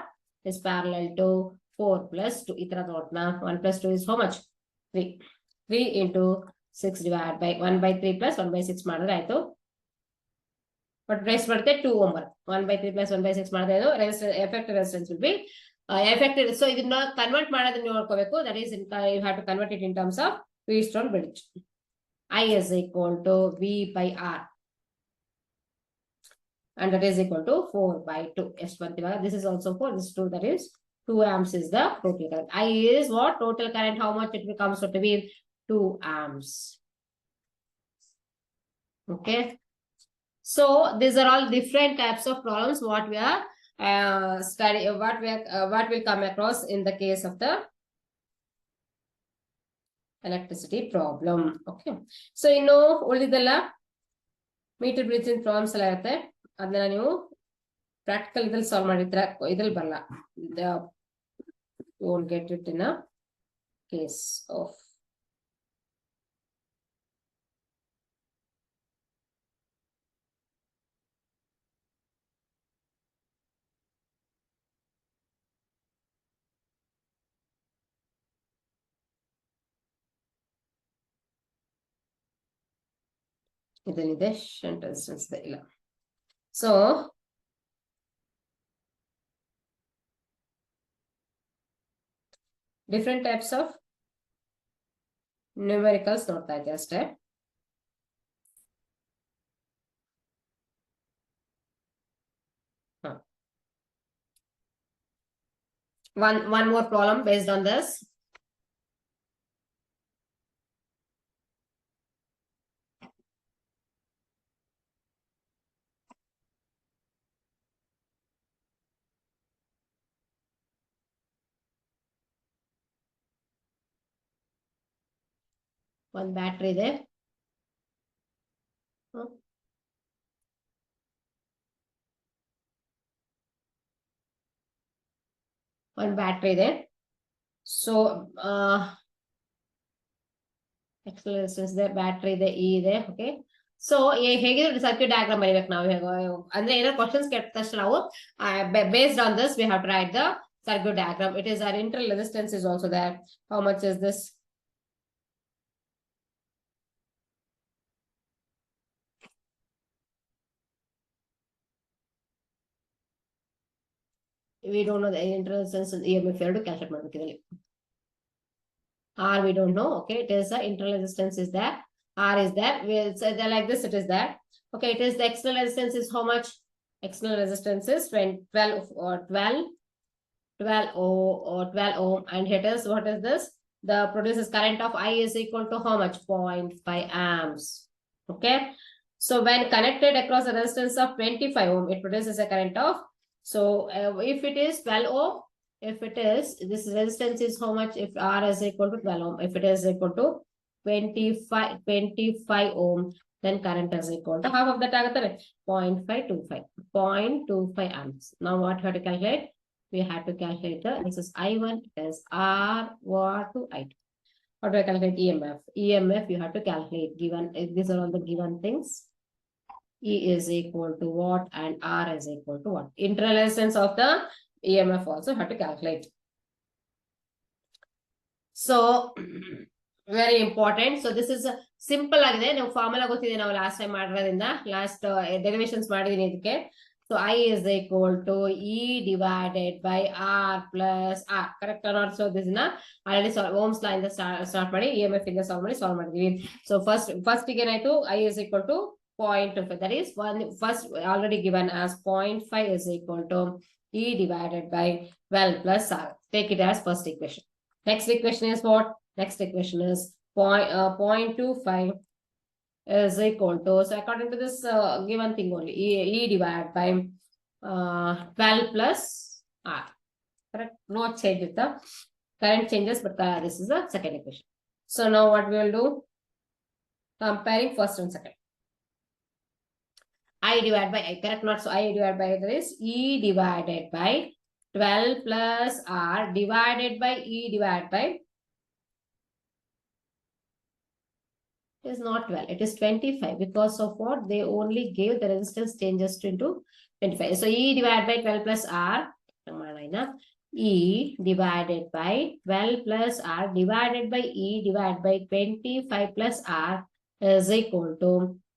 Is parallel to 4 plus 2. Itra note na 1 plus 2 is how much? 3. 3 into 6 divided by 1 by 3 plus 1 by 6 ಮಾಡಿದ್ರೆ ಆಯ್ತು. But rest ಬರುತ್ತೆ 2 ohm. 1 by 3 plus 1 by 6 ಮಾಡಿದ್ರೆ ಇದು effective resistance will be effective. So ಇದನ್ನ convert ಮಾಡೋದನ್ನ ನೋಡ್ಕೋಬೇಕು. That is you have to convert it in terms of Wheatstone bridge. I is equal to V by R. And that is equal to 4 by 2. Yes, this is also 4, this is 2, that is 2 amps is the total current. I is what? Total current, how much it becomes to be 2 amps. Okay. So these are all different types of problems what we are studying, what will come across in the case of the electricity problem. Okay. So you know, ಉಳಿದೆಲ್ಲ meter bridge problems ಎಲ್ಲ ಇರುತ್ತೆ, ಅದನ್ನ ನೀವು practical ಇದ್ರಲ್ಲಿ solve ಮಾಡಿದ್ರೆ ಇದ್ರಲ್ಲಿ ಬರಲ್ಲ. You won't get it in a case of ಇದಲ್ಲಿದೆ ಶಂಟ್ ರೆಸಿಸ್ಟೆನ್ಸ್ ಇಲ್ಲ. So different types of numericals ನೋಡ್ತಾ ಇದ್ದೆ ಅಷ್ಟೇ. One more problem based on this. One battery ಇದೆ, one battery ಇದೆ. ಸೊ ಎಕ್ಸ್ಟರ್ನಲ್ ರೆಸಿಸ್ಟೆನ್ಸ್ ಇದೆ, ಬ್ಯಾಟ್ರಿ ಇದೆ, ಇ ಇದೆ. ಓಕೆ, ಸೊ ಹೇಗಿದ್ರು ಸರ್ಕ್ಯೂಟ್ ಡಯಾಗ್ರಾಮ್ ಬರೀಬೇಕು ನಾವು. ಅಂದ್ರೆ ಏನೋ ಕ್ವಶನ್ಸ್ ಕೇಳಿದ ತಕ್ಷಣ ನಾವು based on this we have to write the circuit diagram. It is our internal resistance is also there. How much is this? We don't know the internal resistance EMF ಎರಡು calculate ಮಾಡಬೇಕು ಇದರಲ್ಲಿ. R we don't know. Okay, it is the internal resistance is there. R is there. We'll say that like this. It is there. Okay, it is the external resistance is how much? External resistance is 12 ohm, and here it is. What is this? The produces current of I is equal to how much? 0.5 amps. Okay. So when connected across a resistance of 25 ohm, it produces a current of. So if it is 12 ohm, if it is, this resistance is how much? If R is equal to 12 ohm, if it is equal to 25 ohm, then current is equal to half of that agutare 0.525 amps. Now what we have to calculate? We have to calculate this is I1, it is R what to I2. How do I calculate EMF? EMF you have to calculate given, these are all the given things. E is equal to what and R is equal to what? Internal resistance of the EMF also have to calculate. So very important. So this is simple ಆಗಿದೆ. ನಾವು formula ಗೊತ್ತಿದೆ, ನಾವು last time ಮಾಡಿರೋದ್ರಿಂದ last derivations ಮಾಡಿದೀನಿ ಇದಕ್ಕೆ. So I is equal to E divided by R plus R. Correct or not? So this is already Ohm's law ಇಂದ start ಮಾಡಿ EMF ಇಂದ solve ಮಾಡಿದೀವಿ. So first ಏನಾಯ್ತು? I is equal to 0.25. That is first already given as 0.5 is equal to E divided by 12 plus R. Take it as first equation. Next equation is what? Next equation is 0.25 is equal to, so according to this given thing only, E divided by 12 plus R. Correct? No change with the current changes, but this is the second equation. So now what we will do? Comparing first and second. I divided by I, correct? Not so I divided by this E divided by 12 plus R divided by E divided by, it is not 12, it is 25 because of what? They only gave the resistance changes to into 25. So E divided by 12 plus R, E divided by 12 plus R divided by E divided by 25 plus R is equal to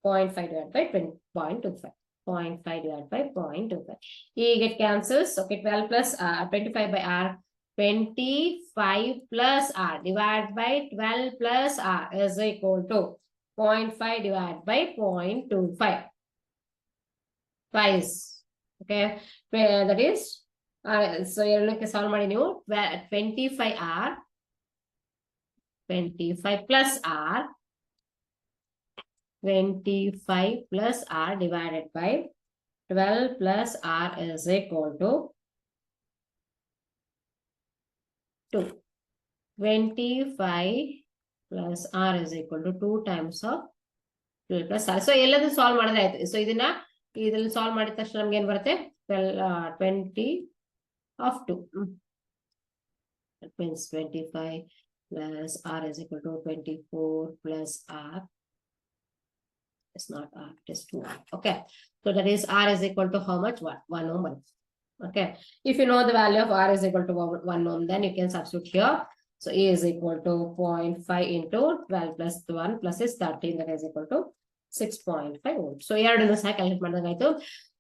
0.5 divided by 0.25. 0.5 divided by 0.25. E get cancels. Okay, 12 plus 25 by R. 25 plus R divided by 12 plus R is equal to 0.5 divided by 0.25. Twice. Okay, that is so you solve ಮಾಡಿ ನೀವು 25R 25 plus R 25 plus R divided by 12 plus R is equal to 2. 25 plus R is equal to 2 times of 12 plus R. So ಎಲ್ಲದನ್ನು solve ಮಾಡಿದ್ರೆ ಆಯ್ತು. So ಇದನ್ನ solve ಮಾಡಿದ ತಕ್ಷಣ ನಮ್ಗೆ ಏನು ಬರುತ್ತೆ? 20 of 2. That means 25 plus R is equal to 24 plus R. It's not R, it is 2R. Okay. So that is R is equal to how much? 1 ohm. Okay. If you know the value of R is equal to 1 ohm, then you can substitute here. So E is equal to 0.5 into 12 plus 1 plus is 13, that is equal to 6.5 volts. So ಎರಡನ್ನು ಸಹ calculate ಮಾಡಿದಂಗಾಯ್ತು.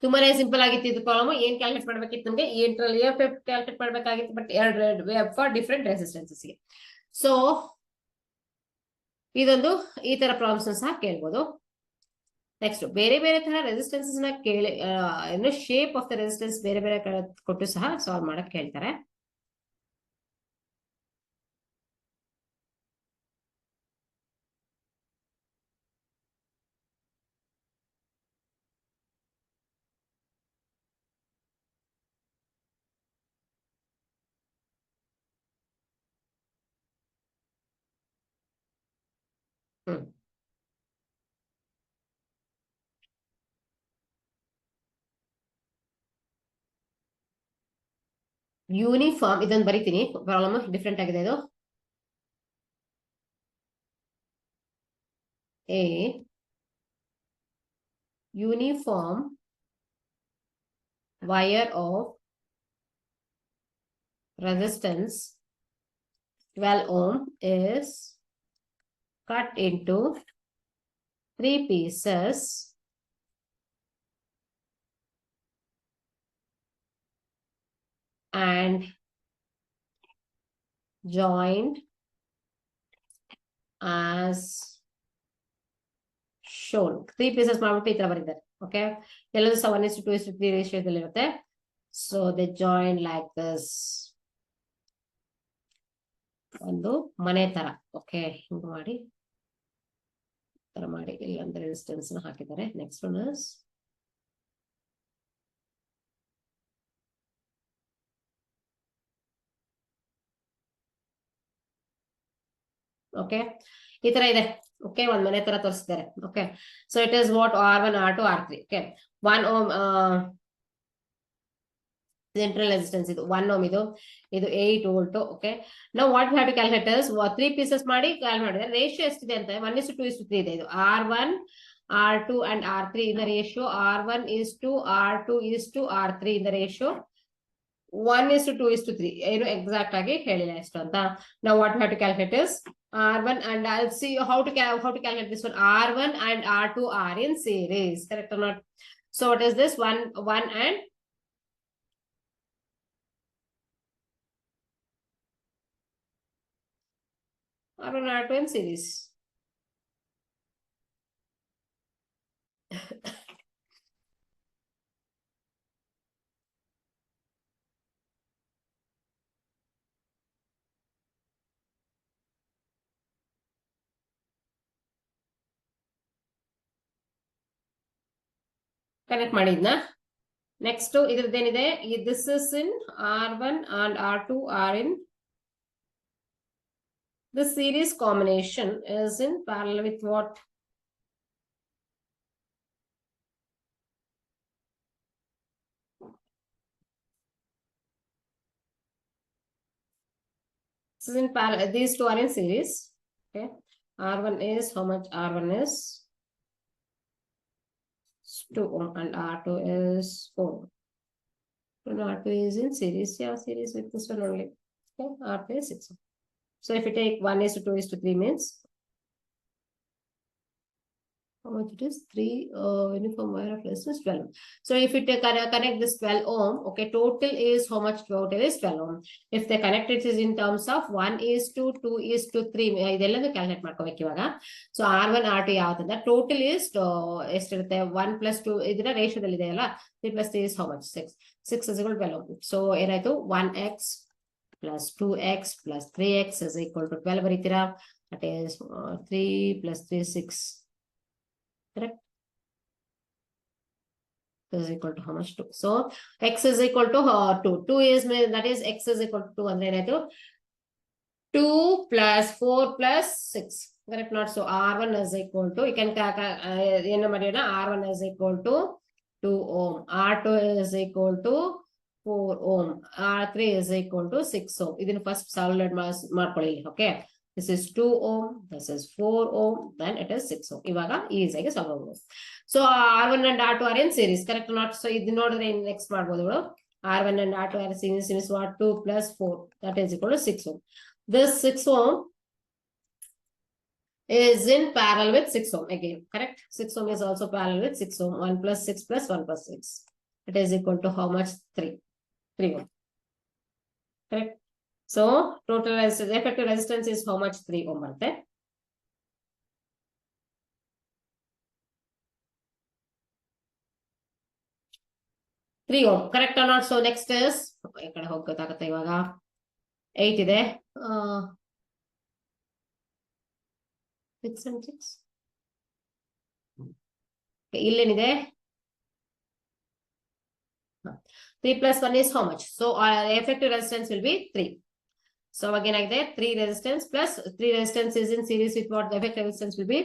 ತುಂಬಾನೇ simple ಆಗಿತ್ತು ಇದು problem. ಏನ್ calculate ಮಾಡ್ಬೇಕಿತ್ತು ನಮಗೆ? Internal EMF calculate ಮಾಡ್ಬೇಕಾಗಿತ್ತು, but ಎರಡು ಫಾರ್ ಡಿಫರೆಂಟ್ ರೆಸಿಸ್ಟೆನ್ಸಸ್ ಗೆ. ಸೊ ಇದೊಂದು ಈ ತರ ಪ್ರಾಬ್ಲಮ್ಸ್ ಸಹ ಕೇಳ್ಬೋದು. ನೆಕ್ಸ್ಟ್ ಬೇರೆ ಬೇರೆ ತರ ರೆಸಿಸ್ಟೆನ್ಸಸ್ ನ ಕೇಳಿ ಶೇಪ್ ಆಫ್ ದ ರೆಸಿಸ್ಟೆನ್ಸ್ ಬೇರೆ ಬೇರೆ ಕೊಟ್ಟು ಸಹ ಸಾಲ್ವ್ ಮಾಡಕ್ ಹೇಳ್ತಾರೆ. ಯೂನಿಫಾರ್ಮ್ ಇದನ್ನು ಬರೀತೀನಿ, ಪ್ರಾಬ್ಲಮ್ ಡಿಫ್ರೆಂಟ್ ಆಗಿದೆ ಇದು. A uniform wire of resistance 12 ohm is cut into 3 pieces and joined as shown. 3 pieces ಮಾಡ್ಬಿಟ್ಟು ಈ ತರ ಬರೀತಾರೆ. ಓಕೆ, ಎಲ್ಲರೂ ಸಹ 1:2:3 ರೇಷಿಯೋದಲ್ಲಿ ಇರುತ್ತೆ. So they join like this, ಒಂದು ಮನೆ ತರ. ಓಕೆ, ಹಿಂಗ್ ಮಾಡಿ ತರ ಮಾಡಿ ಇಲ್ಲಿ ಒಂದು ರೆಸಿಸ್ಟೆನ್ಸ್ ಹಾಕಿದ್ದಾರೆ. ನೆಕ್ಸ್ಟ್ ಒನ್ ಇಸ್ ಓಕೆ, ಈ ತರ ಇದೆ. ಓಕೆ, ಒಂದ್ ಮನೆ ತರ ತೋರಿಸಿದ್ದಾರೆ. Okay, so it is what R1, R2, R3. Okay, 1 ohm central resistance ಇದು 1 ohm, ಇದು 8 volt. ಓಕೆ, ನಾವು what have to calculate is 3 pieces ಮಾಡಿ ಕ್ಯಾಲ್ಕುಲೇಟ್ ಮಾಡಿದ್ರೆ ರೇಷಿಯೋ ಎಷ್ಟಿದೆ ಅಂತ 1:2:3 ಇದೆ. ಇದು R1, R2 and R3 in the ratio. R1 is to R2 is to R3 in the ratio 1:2:3. ಏನು ಎಕ್ಸಾಕ್ಟ್ ಆಗಿ ಹೇಳಿಲ್ಲ ಎಷ್ಟು ಅಂತ. ನಾವು what have to calculate is R1 and I'll see how to calculate this one. R1 and R2 are in series, correct or not? So what is this? 1 and R1 R2 in series. Connect ಮಾಡಿದ್ನಾ? Next ಇದ್ರದ್ದೇನಿದೆ, this is in R1 and R2 are in the series combination is in parallel with what? This is in parallel. These two are in series. Okay, R1 is how much? R1 is 2 ohm and R2 is 4 ohm. And R2 is in series. Yeah, series with this one only. Okay, R2 is 6 ohm. So if you take 1:2:3 means how much it is? 3 uniform wire of resistance 12 ohm. So if you connect this 12 ohm, okay, total is how much? Total is 12 ohm. If they connect it is in terms of 1:2:3, ಇದೆಲ್ಲನೂ calculate ಮಾಡ್ಕೋಬೇಕು ಇವಾಗ. So R1 R2 ಯಾವ್ದಂತ total is ಎಷ್ಟಿರುತ್ತೆ? 1 + 2 ಇದರ ರೇಷಿಯೋದಲ್ಲಿ ಇದೆ ಅಲ್ಲ, 3 + 3 is how much? 6. 6 is equal to 12 ohm. So ಏನಾಯ್ತು? 1x plus 2x plus 3x is equal to 12 ಬರೀತೀರಾ? That is 3 + 3 6. Correct? This is equal to how much? 2. So x is equal to 2. 2 is, that is x is equal to 2 ಅಂದ್ರೆ ಏನಾಯ್ತು? 2 + 4 + 6. Correct? Not so. R1 is equal to, you can ಏನು ಮಾಡಿಯೋಣ? R1 is equal to 2 ohm. R2 is equal to 4 ohm. R3 is equal to 6 ohm. ಇದನ್ನು first solve ಮಾಡ್ಕೊಳ್ಳಿ. Okay, this is 2 ohm, this is 4 ohm, then it is 6 ohm. ಇವಾಗ ಈಸಿಯಾಗಿ solve ಮಾಡ್ಬೋದು. So R1 and R2 are in series, correct or not? So ಇದು ನೋಡಿದ್ರೆ next ಮಾಡ್ಬೋದು. R1 and R2 are in series what? 2 + 4, that is equal to 6 ohm. This 6 ohm is in parallel with 6 ohm again, correct? 6 ohm is also parallel with 6 ohm. 1 + 6 + 1 + 6. It is equal to how much? 3 ohm. Correct? So total effective resistance is how much? 3 ohm ಬರುತ್ತೆ. Three ohm, correct or not? So next is, ಈ ಕಡೆ ಹೋಗಿ ಗೊತ್ತಾಗುತ್ತೆ ಇವಾಗ. 8 ಇದೆ. 6 and 6. ಇಲ್ಲೇನಿದೆ? 3 + 1 is how much? So effective resistance will be 3. So again like that, 3 resistance plus 3 resistance is in series with what? The effective resistance will be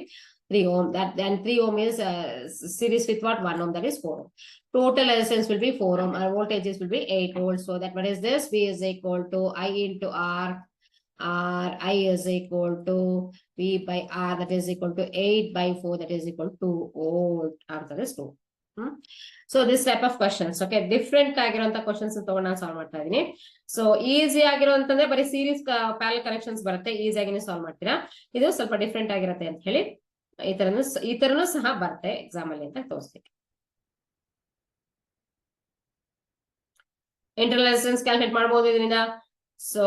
3 ohm. That then 3 ohm is series with what? 1 ohm, that is 4 ohm. Total resistance will be 4 ohm. Our voltages will be 8 volts. So that what is this? V is equal to I into R. I is equal to V by R, that is equal to 8 by 4, that is equal to 2 volt. Answer is 2. So this type of questions okay different ಆಗಿರುವಂತ questions ತಗೊಂಡು ನಾನು solve ಮಾಡ್ತಾ ಇದೀನಿ. So easy ಆಗಿರುವಂತಂದ್ರೆ ಬರೀ series parallel connections ಬರುತ್ತೆ, ಈಸಿಯಾಗಿ solve ಮಾಡ್ತೀರಾ. ಇದು ಸ್ವಲ್ಪ ಡಿಫ್ರೆಂಟ್ ಆಗಿರುತ್ತೆ ಅಂತ ಹೇಳಿ ಈ ತರನು ಸಹ ಬರುತ್ತೆ ಎಕ್ಸಾಮ್ ಅಲ್ಲಿ ಅಂತ ತೋರಿಸ್ತೀನಿ. ಇಂಟರ್ನಲ್ ರೆಸಿಸ್ಟೆನ್ಸ್ ಕ್ಯಾಲ್ಕುಲೇಟ್ ಮಾಡಬಹುದು ಇದರಿಂದ. ಸೊ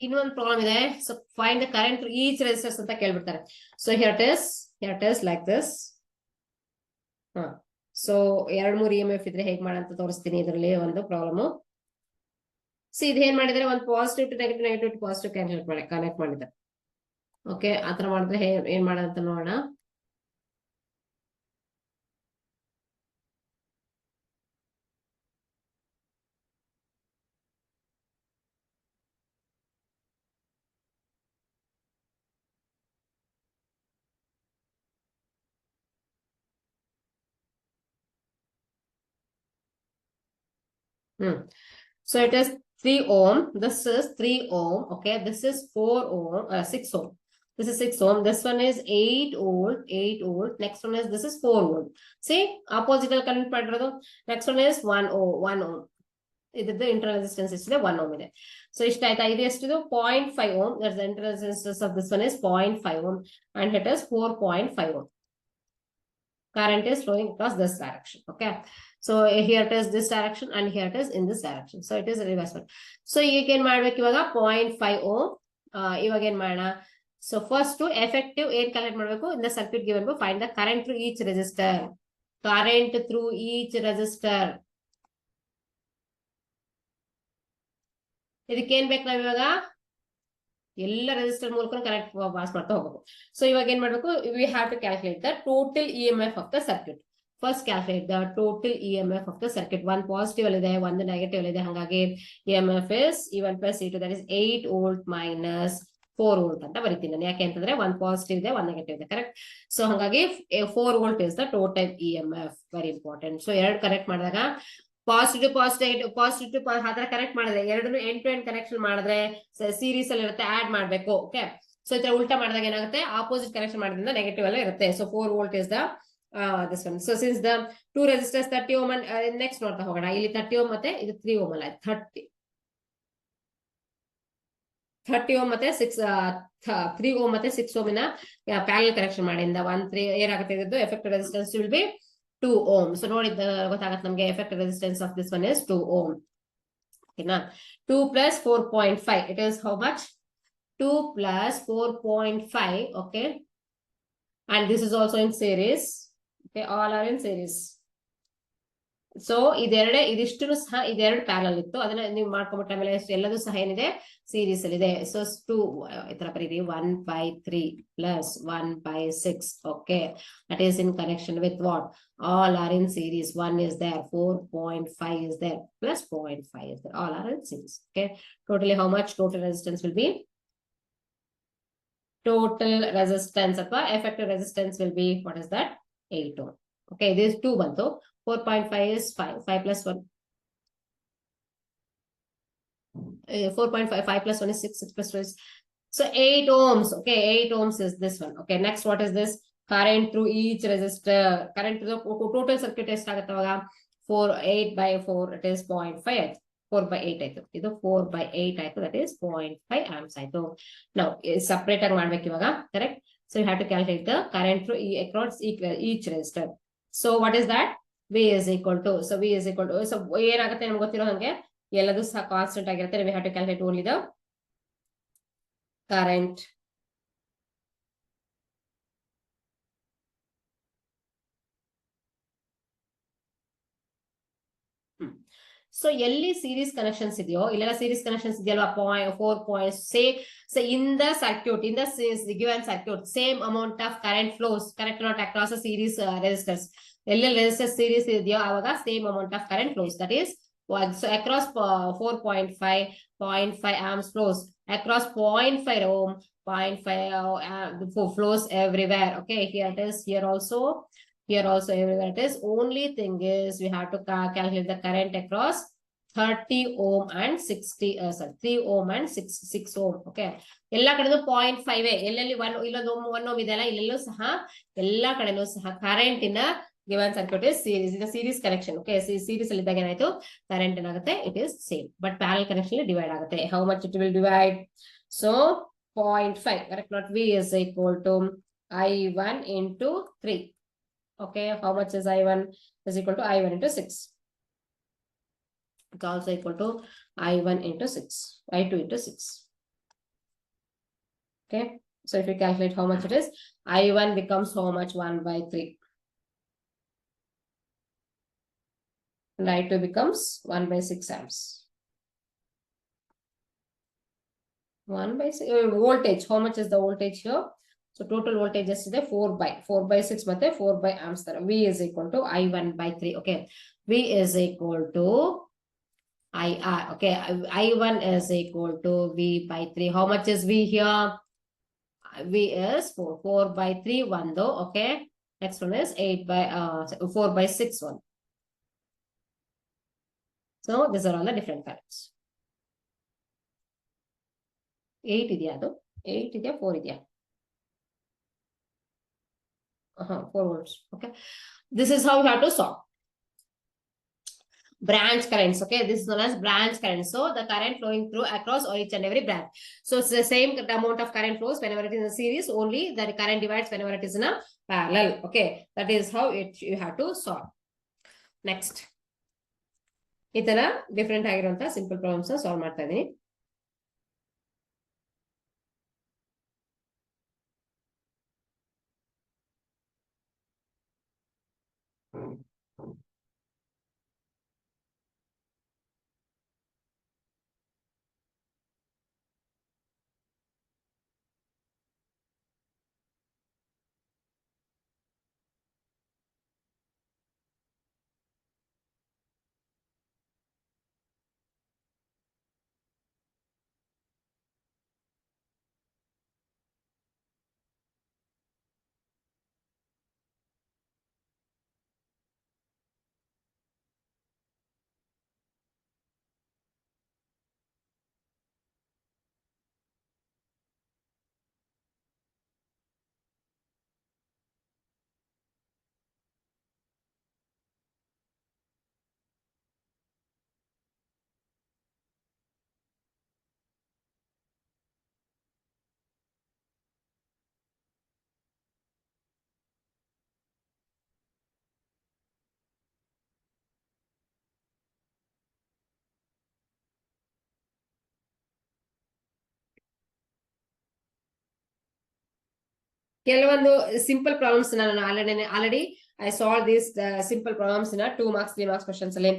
ಇನ್ನೊಂದು ಪ್ರಾಬ್ಲಮ್ ಇದೆ. So find the current each resistors ಅಂತ ಕೇಳ್ಬಿಡ್ತಾರೆ. So here it is like this. So 2-3 EMF ಇದ್ರೆ ಹೇಗ್ ಮಾಡಂತ ತೋರಿಸ್ತೀನಿ. ಇದರಲ್ಲಿ ಒಂದು ಪ್ರಾಬ್ಲಮ್. ಸೊ ಇದು ಏನ್ ಮಾಡಿದ್ರೆ ಒಂದು positive to negative, negative to positive connect ಮಾಡಿದ್ದಾರೆ. ಓಕೆ ಆತರ ಮಾಡಿದ್ರೆ ಏನ್ ಮಾಡಂತ ನೋಡೋಣ. So it is 3 ohm. This is 3 ohm. Okay, this is 4 ohm, 6 ohm. This is 6 ohm. This one is 8 volt, 8 volt. Next one is this is 4 volt. See, opposite current padrodu. Next one is 1 ohm, 1 ohm. This the internal resistance is 1 ohm. So ish taita idu estu 0.5 ohm. That's the internal resistance of this one is 0.5 ohm, and it is 4.5 ohm. Current is flowing across this direction. Okay. So here it is this direction and here it is in this direction. So it is reversible. So you can ಮಾಡಬೇಕು ಇವಾಗ 0.5 ohm. ಇವಾಗ ಏನ್ ಮಾಡೋಣ. So first to effective ಏನ್ calculate ಮಾಡಬೇಕು. In the circuit given below, find the current through each resistor. Current through each resistor. ಇದಕ್ಕೆ ಏನ್ ಬೇಕು ನಾವು ಇವಾಗ ಎಲ್ಲ ರೆಸಿಸ್ಟರ್ ಮೂಲಕ ಕರೆಂಟ್ ಪಾಸ್ ಮಾಡ್ತಾ ಹೋಗಬೇಕು. ಸೊ ಇವಾಗ ಏನ್ ಮಾಡಬೇಕು. We have to calculate the total EMF of the circuit. First calculate the total EMF of the circuit. ಒಂದು ಪಾಸಿಟಿವ್ ಅಲ್ಲಿ ಇದೆ, ಒಂದು ನೆಗೆಟಿವ್ ಅಲ್ಲಿ ಇದೆ. ಹಾಗಾಗಿ EMF is E1 + E2, that is 8 volt minus 4 volt ಅಂತ ಬರೀತೀನಿ ನಾನು. ಯಾಕೆ ಅಂತಂದ್ರೆ ಒಂದು ಪಾಸಿಟಿವ್ ಇದೆ, ಒಂದು ನೆಗೆಟಿವ್ ಇದೆ. ಕರೆಕ್ಟ್. ಸೊ ಹಾಗಾಗಿ 4 volt is the total EMF. Very important. So ಎರಡು ಕನೆಕ್ಟ್ ಮಾಡಿದಾಗ ಪಾಸಿಟಿವ್ ಆ ತರ ಕನೆಕ್ಟ್ ಮಾಡಿದ್ರೆ ಎರಡನ್ನು ಎಂಡ್ ಟು ಎಂಡ್ ಕನೆಕ್ಷನ್ ಮಾಡಿದ್ರೆ ಸೀರೀಸ್ ಅಲ್ಲಿ ಇರುತ್ತೆ, ಆಡ್ ಮಾಡ್ಬೇಕು. ಓಕೆ. ಸೊ ಈ ತರ ಉಲ್ಟಾ ಮಾಡಿದಾಗ ಏನಾಗುತ್ತೆ, ಆಪೋಸಿಟ್ ಕನೆಕ್ಷನ್ ಮಾಡೋದ್ರಿಂದ ನೆಗೆಟಿವ್ ಎಲ್ಲ ಇರುತ್ತೆ. So 4 volt is the this one. So since the two resistors 30 ohm and next ನೋಡ್ತಾ ಹೋಗೋಣ. ಇಲ್ಲಿ 30 ohm ಮತ್ತೆ ಇದು 3 ohm ಅಲ್ಲ, 30 ohm ಮತ್ತೆ 3 ohm ಮತ್ತೆ 6 ohm ನ ಪ್ಯಾರಲಲ್ ಕನೆಕ್ಷನ್ ಮಾಡಿಂದ 1 3 ಏನಾಗುತ್ತೆ, ಇದ್ದು effective resistance will be 2 ohm. So ನೋಡಿದ ಗೊತ್ತಾಗತ್ತೆ ನಮಗೆ. Effective resistance of this one is 2 ohm. ಓಕೆನಾ. 2 + 4.5 it is how much? 2 + 4.5. okay, and this is also in series. Okay, all are in series. So ಇದಿಷ್ಟು ಸಹ ಇದೆರಡು ಪ್ಯಾರಲಲ್ ಇತ್ತು, ಅದನ್ನ ನೀವು ಮಾಡ್ಕೊಂಡ್ಬಿಟ್ಟ ಆಮೇಲೆ ಎಲ್ಲದೂ ಸಹ ಏನಿದೆ, ಸೀರೀಸ್ ಅಲ್ಲಿ ಇದೆ. ಸೊ 2 ಈ ತರ ಬರೀರಿ. 1/3 + 1/6. Okay, that is in connection with what? All are in series. 1 is there, 4.5 is there, plus 0.5 is there. All are in series. Okay, totally how much total resistance will be? Total resistance ಅಥವಾ effective resistance will be, what is that? 8 ohm. Okay, this 2 ಬಂತು. 4.5 is 5. 5 + 1. 4.5. 5 + 1 is 6. 6 + 2 is. So 8 ohms. Okay, 8 ohms is this one. Okay, next what is this? Current through each resistor. Current through the total circuit ಎಷ್ಟಾಗುತ್ತೆ ಅವಾಗ? 8/4 it is 0.5. 4/8 ಆಯ್ತು. ಇದು 4/8 ಆಯ್ತು. That is 0.5 amps ಆಯ್ತು. ನಾವು separate ಆಗಿ ಮಾಡ್ಬೇಕು ಇವಾಗ. Correct. So you have to calculate the current flow across each resistor. So what is that? V is equal to, so V is equal to, so ಏನಾಗುತ್ತೆ ನಮ್ಗೆ ಗೊತ್ತಿರೋ ಹಂಗೆ ಎಲ್ಲದೂ ಸಹ ಕಾನ್ಸ್ಟೆಂಟ್ ಆಗಿರುತ್ತೆ. We have to calculate only the current. So ಎಲ್ಲಿ series connections ಇದೆಯೋ ಇಲ್ಲೆಲ್ಲ ಸೀರೀಸ್ ಕನೆಕ್ಷನ್ಸ್ ಇದೆಯಲ್ವಾ 4 points say in the circuit, in the given circuit, same amount of current flows, correct, not across a series resistors. ಎಲ್ಲೆಲ್ಲಿ resistors series ಇದೆಯೋ ಆವಾಗ same amount of current flows, that is so across 4.5 0.5 amps flows, across 0.5 ohm 0.5 flows everywhere. Okay, here it is, here also everywhere it is. Only thing is we have to calculate the current across 30 ohm and 60 sorry 3 ohm and 6 ohm. Okay, ಎಲ್ಲ ಕಡೆನೂ 0.5 ಎಲ್ಲೆಲ್ಲಿ 1 ಇಲ್ಲೊಂದು 1 ohm ಇದೆಯಲ್ಲ ಇಲ್ಲೆಲ್ಲೂ ಸಹ ಎಲ್ಲ ಕಡೆನೂ ಸಹ current ಇನ given circuit is series, in a series connection. Okay, series ಅಲ್ಲಿ ಇದ್ದಾಗ ಏನಾಯ್ತು ಕರೆಂಟ್ ಏನಾಗುತ್ತೆ it is same, but parallel connection ಅಲ್ಲಿ ಡಿವೈಡ್ ಆಗುತ್ತೆ. How much it will divide? So 0.5, correct, not V is equal to I1 into 3. Okay, how much is I1 is equal to I1 into 6. It's also equal to I1 into 6, I2 into 6. Okay, so if you calculate how much it is, I1 becomes how much? 1 by 3. And I2 becomes 1 by 6 amps. 1 by 6 voltage. How much is the voltage here? So total voltage is 4 by 6 ಮತ್ತೆ 4 by amps. V is equal to I1 by 3. Okay, V is equal to IR. Okay, I1 is equal to V by 3. How much is V here? V is 4. 4 by 3 1 though. Okay, next one is 8 by 4 by 6 1. So these are all the different currents. 8 ಇದೆಯಾ ಅದು 8 ಇದೆಯಾ 4 ಇದೆಯಾ 4 volts. Okay, this is how you have to solve branch currents. Okay, this is known as branch current. So the current flowing through across each and every branch. So it's the same amount of current flows whenever it is in a series, only the current divides whenever it is in a parallel. Okay, that is how you have to solve. Next, ಈ ತರ different ಆಗಿರುವಂತಹ simple problems solve ಮಾಡ್ತಾ ಇದೀನಿ. ಕೆಲವೊಂದು simple problems ನಾನು already I solve this simple problems ನ 2 marks 3 marks questions ಅಲ್ಲಿ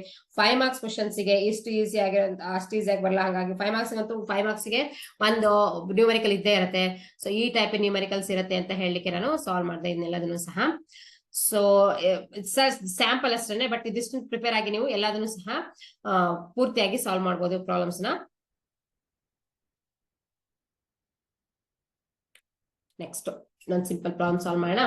5 marks questions ಗೆ ಇಷ್ಟು ಈಸಿ ಆಗಿರೋಂತ ಅಷ್ಟು ಈಸಿಯಾಗಿ ಬರಲ್ಲ. ಹಾಗಾಗಿ 5 marks ಅಂತೂ 5 marks ಗೆ ಒಂದು ನ್ಯೂಮರಿಕಲ್ ಇದ್ದೇ ಇರುತ್ತೆ. ಸೊ ಈ ಟೈಪ್ ನ್ಯೂಮರಿಕಲ್ಸ್ ಇರುತ್ತೆ ಅಂತ ಹೇಳಲಿಕ್ಕೆ ನಾನು ಸಾಲ್ವ್ ಮಾಡಿದೆ ಇದನ್ನೆಲ್ಲದನ್ನು ಸಹ. ಸೊ ಸ್ಯಾಂಪಲ್ ಅಷ್ಟೇ, ಬಟ್ ಇದಿಷ್ಟು ಪ್ರಿಪೇರ್ ಆಗಿ ನೀವು ಎಲ್ಲದನ್ನು ಸಹ ಪೂರ್ತಿಯಾಗಿ ಸಾಲ್ವ್ ಮಾಡಬಹುದು ಪ್ರಾಬ್ಲಮ್ಸ್ ನ. ನೆಕ್ಸ್ಟ್ ಇನ್ನೊಂದು ಸಿಂಪಲ್ ಪ್ರಾಬ್ಲಮ್ ಸಾಲ್ವ್ ಮಾಡೋಣ.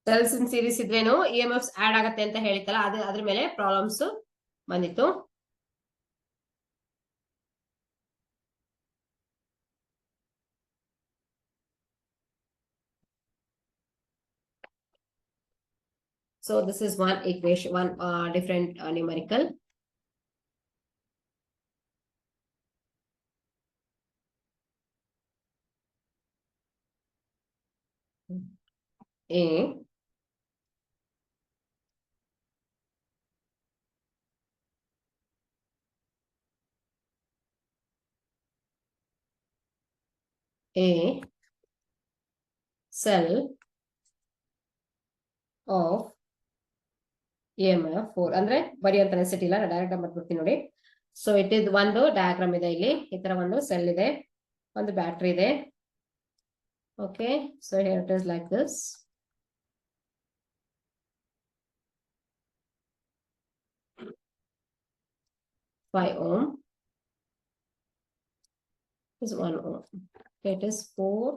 ಸೆಲ್ಸ್ ಇನ್ ಸೀರೀಸ್ ಇದ್ರೇನು EMFs ಆಡ್ ಆಗತ್ತೆ ಅಂತ ಹೇಳಿತ್ತಲ್ಲ, ಅದ್ರ ಮೇಲೆ ಪ್ರಾಬ್ಲಮ್ಸ್ ಬಂದಿತ್ತು. So this is one equation, one different numerical. A cell of EMF 4 ಅಂದ್ರೆ ಬರಿ ಅಂತ ನೆನ್ಸಿಟ್ ಇಲ್ಲ, ಡೈರೆಕ್ಟ್ ಆಗಿ ಬರ್ಬಿಡ್ತೀನಿ ನೋಡಿ. ಸೊ ಇಟ್ ಇದು ಒಂದು ಡಯಾಗ್ರಾಮ್ ಇದೆ, ಇಲ್ಲಿ ಈ ತರ ಒಂದು ಸೆಲ್ ಇದೆ, ಒಂದು ಬ್ಯಾಟ್ರಿ ಇದೆ. Okay, so here it is like this. Five ohm is 1 ohm. Okay, it is 4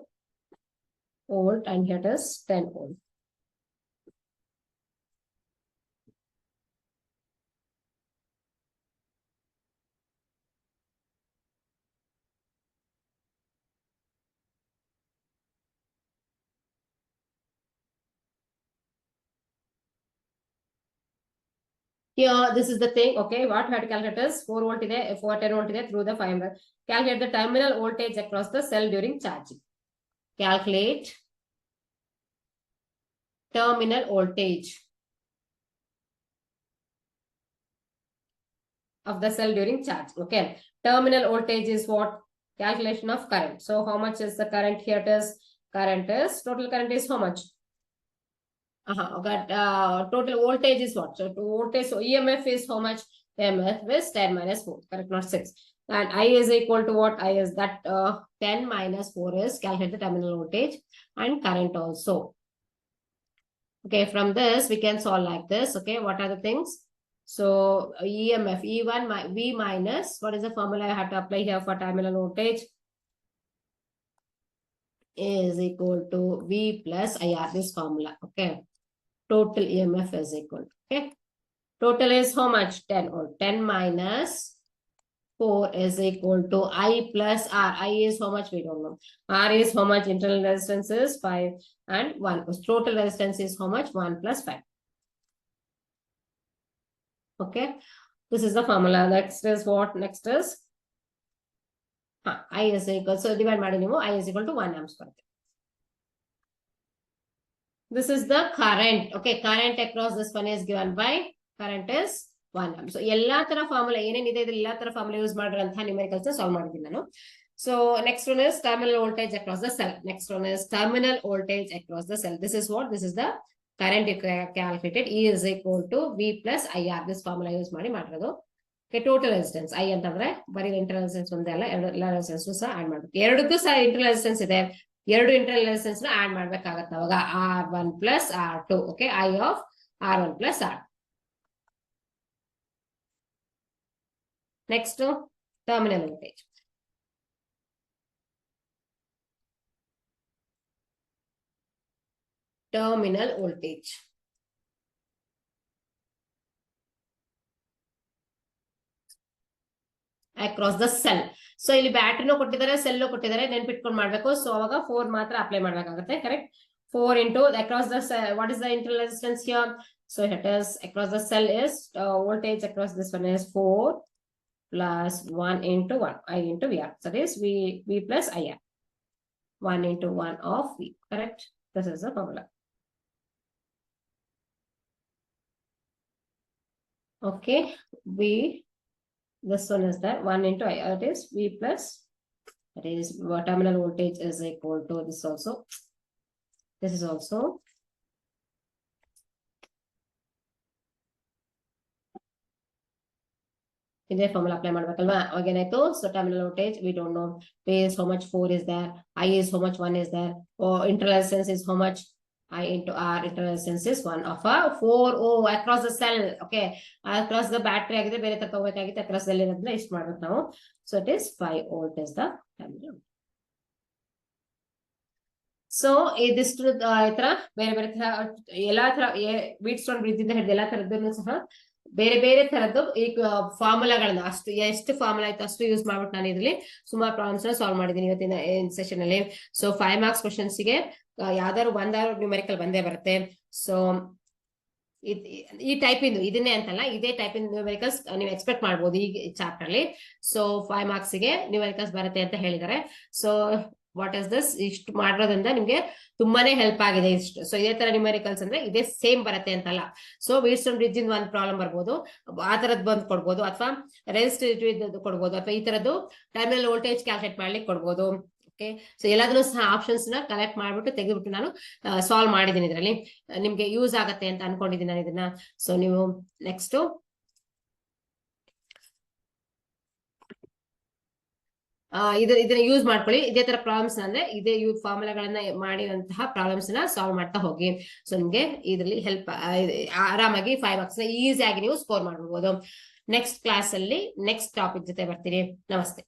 volt and here it is 10 ohm. Here, this is the thing. Okay, what we have to calculate is 4 volt ಇದೆ, 10 volt ಇದೆ through the 500. Calculate the terminal voltage across the cell during charging. Calculate terminal voltage of the cell during charge. Okay, terminal voltage is what? Calculation of current. So how much is the current here? It is current is total current is how much? Total voltage is what? So voltage, so EMF is how much? EMF is 10 minus 4, correct? Not 6. And I is equal to what? I is that 10 minus 4 is calculate the terminal voltage and current also. Okay, from this we can solve like this. Okay, what are the things? So EMF E1 V minus, what is the formula I have to apply here for terminal voltage? Is equal to V plus IR, this formula. Okay, total EMF is equal. Okay, total is how much? 10 or 10 minus 4 is equal to I plus R. I is how much? We don't know. R is how much? Internal resistance is 5 and 1. Total resistance is how much? 1 plus 5. Okay, this is the formula. Next is what? Next is I is equal, so divide ಮಾಡಿ ನೀವು, I is equal to 1 amps per. This is the current. Okay, current across this one is given by, current is 1 amp. So ಎಲ್ಲಾ ತರ formula ಏನೇನಿದೆ ಇದ್ರ ಎಲ್ಲಾ ತರ formula use ಮಾಡಿರಂತ ನ್ಯೂಮೆರಿಕಲ್ಸ್ solve ಮಾಡಿದ್ದೀನಿ ನಾನು. So next one is terminal voltage across the cell. Next one is terminal voltage across the cell. This is what? This is the current calculated. E is equal to V plus IR. This formula use ಮಾಡಿರೋದು. Okay, total resistance I ಅಂತಂದ್ರೆ ಬರೀ internal resistance ಒಂದೇ ಅಲ್ಲ, ಎಲ್ಲ resistance ಸಹ add ಮಾಡಬೇಕು. ಎರಡಕ್ಕೂ ಸಹ ಇಂಟರ್ನಲ್ ರೆಸಿಸ್ಟೆನ್ಸ್ ಇದೆ, ಎರಡು ಇಂಟರ್ನಲ್ ರೆಸಿಸ್ಟೆನ್ಸ್ ನ ಆಡ್ ಮಾಡ್ಬೇಕಾಗತ್ತೆ ಅವಾಗ. R1 plus R2. Okay, I of R1 plus R. Next, terminal voltage. Terminal voltage. Across the cell. So ಇಲ್ಲಿ ಬ್ಯಾಟರಿನೂ ಕೊಟ್ಟಿದ್ದಾರೆ, ಸೆಲ್ ಕೊಟ್ಟಿದ್ದಾರೆ, ನೆನ್ಪಿಟ್ಕೊಂಡು ಮಾಡ್ಬೇಕು. ಸೊ ಅವಾಗ 4 ಮಾತ್ರ ಅಪ್ಲೈ ಮಾಡ್ಬೇಕಾಗುತ್ತೆ, correct? 4 into across the cell. What is the internal resistance here? So it is across the cell is voltage across this one is 4 plus 1 into 1 I into VR. So this V plus IR. 1 into 1 of V, correct? This is the formula. Okay, V. This one is that 1 into I, that is V plus, that is terminal voltage is equal to this also. This is also in the formula apply ಮಾಡಬೇಕಲ್ವಾ? ಅವಾಗೇನಾಯ್ತು? So terminal voltage we don't know. V is how much? 4 is there. I is how much? 1 is there. Or internal resistance is how much? I into R. Internal resistance is 1 of a 4 O across the cell. Okay, across the battery agide bere ತಗೋಬೇಕಾಗಿತ್ತು, across cell ಇರೋದ್ನ ಇಷ್ಟು ಮಾಡ್ಬೇಕು ನಾವು. So it is 5 volt is the terminal. So ಇದಿಷ್ಟು ಈ ತರ ಬೇರೆ ಬೇರೆ ತರ ಎಲ್ಲಾ ತರ ಬೀಟ್ ಸ್ಟೋನ್ ಬ್ರಿಡ್ಜ್ ಇಂದ ಹಿಡಿದು ಎಲ್ಲಾ ತರದನ್ನು ಸಹ ಬೇರೆ ಬೇರೆ ತರದ್ದು ಈ ಫಾರ್ಮುಲಾಗಳನ್ನ ಅಷ್ಟು ಎಷ್ಟು ಫಾರ್ಮುಲಾ ಆಯ್ತು ಅಷ್ಟು ಯೂಸ್ ಮಾಡ್ಬಿಟ್ಟು ನಾನು ಇದ್ರಲ್ಲಿ ಸುಮಾರು ಪ್ರಾಬ್ಲಮ್ಸ್ ನ ಸಾಲ್ವ್ ಮಾಡಿದ್ದೀನಿ ಇವತ್ತಿನ ಸೆಷನ್ ಅಲ್ಲಿ. ಸೊ 5 ಮಾರ್ಕ್ಸ್ ಕ್ವಶನ್ಸ್ ಗೆ ಯಾವ್ದಾದ್ರು ಒಂದಾದ್ರು ನ್ಯೂಮೆರಿಕಲ್ ಬಂದೇ ಬರುತ್ತೆ. ಸೊ ಈ ಟೈಪ್ ಇಂದು ಇದನ್ನೇ ಅಂತಲ್ಲ, ಇದೇ ಟೈಪ್ ಇಂದ ನ್ಯೂಮೆರಿಕಲ್ಸ್ ನೀವು ಎಕ್ಸ್ಪೆಕ್ಟ್ ಮಾಡ್ಬೋದು ಈ ಚಾಪ್ಟರ್ ಅಲ್ಲಿ. ಸೊ 5 ಮಾರ್ಕ್ಸ್ ಗೆ ನ್ಯೂಮೆರಿಕಲ್ಸ್ ಬರುತ್ತೆ ಅಂತ ಹೇಳಿದ್ದಾರೆ. ಸೊ ವಾಟ್ ಇಸ್ ದಿಸ್, ಇಷ್ಟು ಮಾಡೋದ್ರಿಂದ ನಿಮ್ಗೆ ತುಂಬಾನೇ ಹೆಲ್ಪ್ ಆಗಿದೆ ಇಷ್ಟು. ಸೊ ಇದೇ ತರ ನ್ಯೂಮೆರಿಕಲ್ಸ್ ಅಂದ್ರೆ ಇದೇ ಸೇಮ್ ಬರುತ್ತೆ ಅಂತಲ್ಲ. ಸೊ ವೀಟ್ ಸ್ಟೋನ್ ಬ್ರಿಡ್ಜ್ ಇಂದ ಒಂದು ಪ್ರಾಬ್ಲಮ್ ಬರ್ಬೋದು, ಆ ತರದ್ ಬಂದ್ ಕೊಡ್ಬೋದು, ಅಥವಾ ರೆಸಿಸ್ಟಿವ್ ಕೊಡ್ಬೋದು, ಅಥವಾ ಈ ತರದ್ದು ಟರ್ಮಿನಲ್ ವೋಲ್ಟೇಜ್ ಕ್ಯಾಲ್ಕುಲೇಟ್ ಮಾಡ್ಲಿಕ್ಕೆ ಕೊಡ್ಬೋದು. ಓಕೆ, ಸೊ ಎಲ್ಲಾದ್ರೂ ಸಹ ಆಪ್ಷನ್ಸ್ ನ ಕಲೆಕ್ಟ್ ಮಾಡ್ಬಿಟ್ಟು ತೆಗೆದ್ಬಿಟ್ಟು ನಾನು ಸಾಲ್ವ್ ಮಾಡಿದ್ದೀನಿ. ಇದರಲ್ಲಿ ನಿಮ್ಗೆ ಯೂಸ್ ಆಗತ್ತೆ ಅಂತ ಅನ್ಕೊಂಡಿದ್ದೀನಿ ನಾನು ಇದನ್ನ. ಸೊ ನೀವು ನೆಕ್ಸ್ಟ್ ಇದನ್ನ ಯೂಸ್ ಮಾಡ್ಕೊಳ್ಳಿ. ಇದೇ ತರ ಪ್ರಾಬ್ಲಮ್ಸ್ ಅಂದ್ರೆ ಇದೇ ಫಾರ್ಮುಲಾಗಳನ್ನ ಮಾಡಿದಂತಹ ಪ್ರಾಬ್ಲಮ್ಸ್ ನ ಸಾಲ್ವ್ ಮಾಡ್ತಾ ಹೋಗಿ. ಸೊ ನಿಮ್ಗೆ ಇದರಲ್ಲಿ ಹೆಲ್ಪ್ ಆರಾಮಾಗಿ 5 ಮಾರ್ಕ್ಸ್ ನ ಈಸಿಯಾಗಿ ನೀವು ಸ್ಕೋರ್ ಮಾಡಬಹುದು. ನೆಕ್ಸ್ಟ್ ಕ್ಲಾಸ್ ಅಲ್ಲಿ ನೆಕ್ಸ್ಟ್ ಟಾಪಿಕ್ ಜೊತೆ ಬರ್ತೀನಿ. ನಮಸ್ತೆ.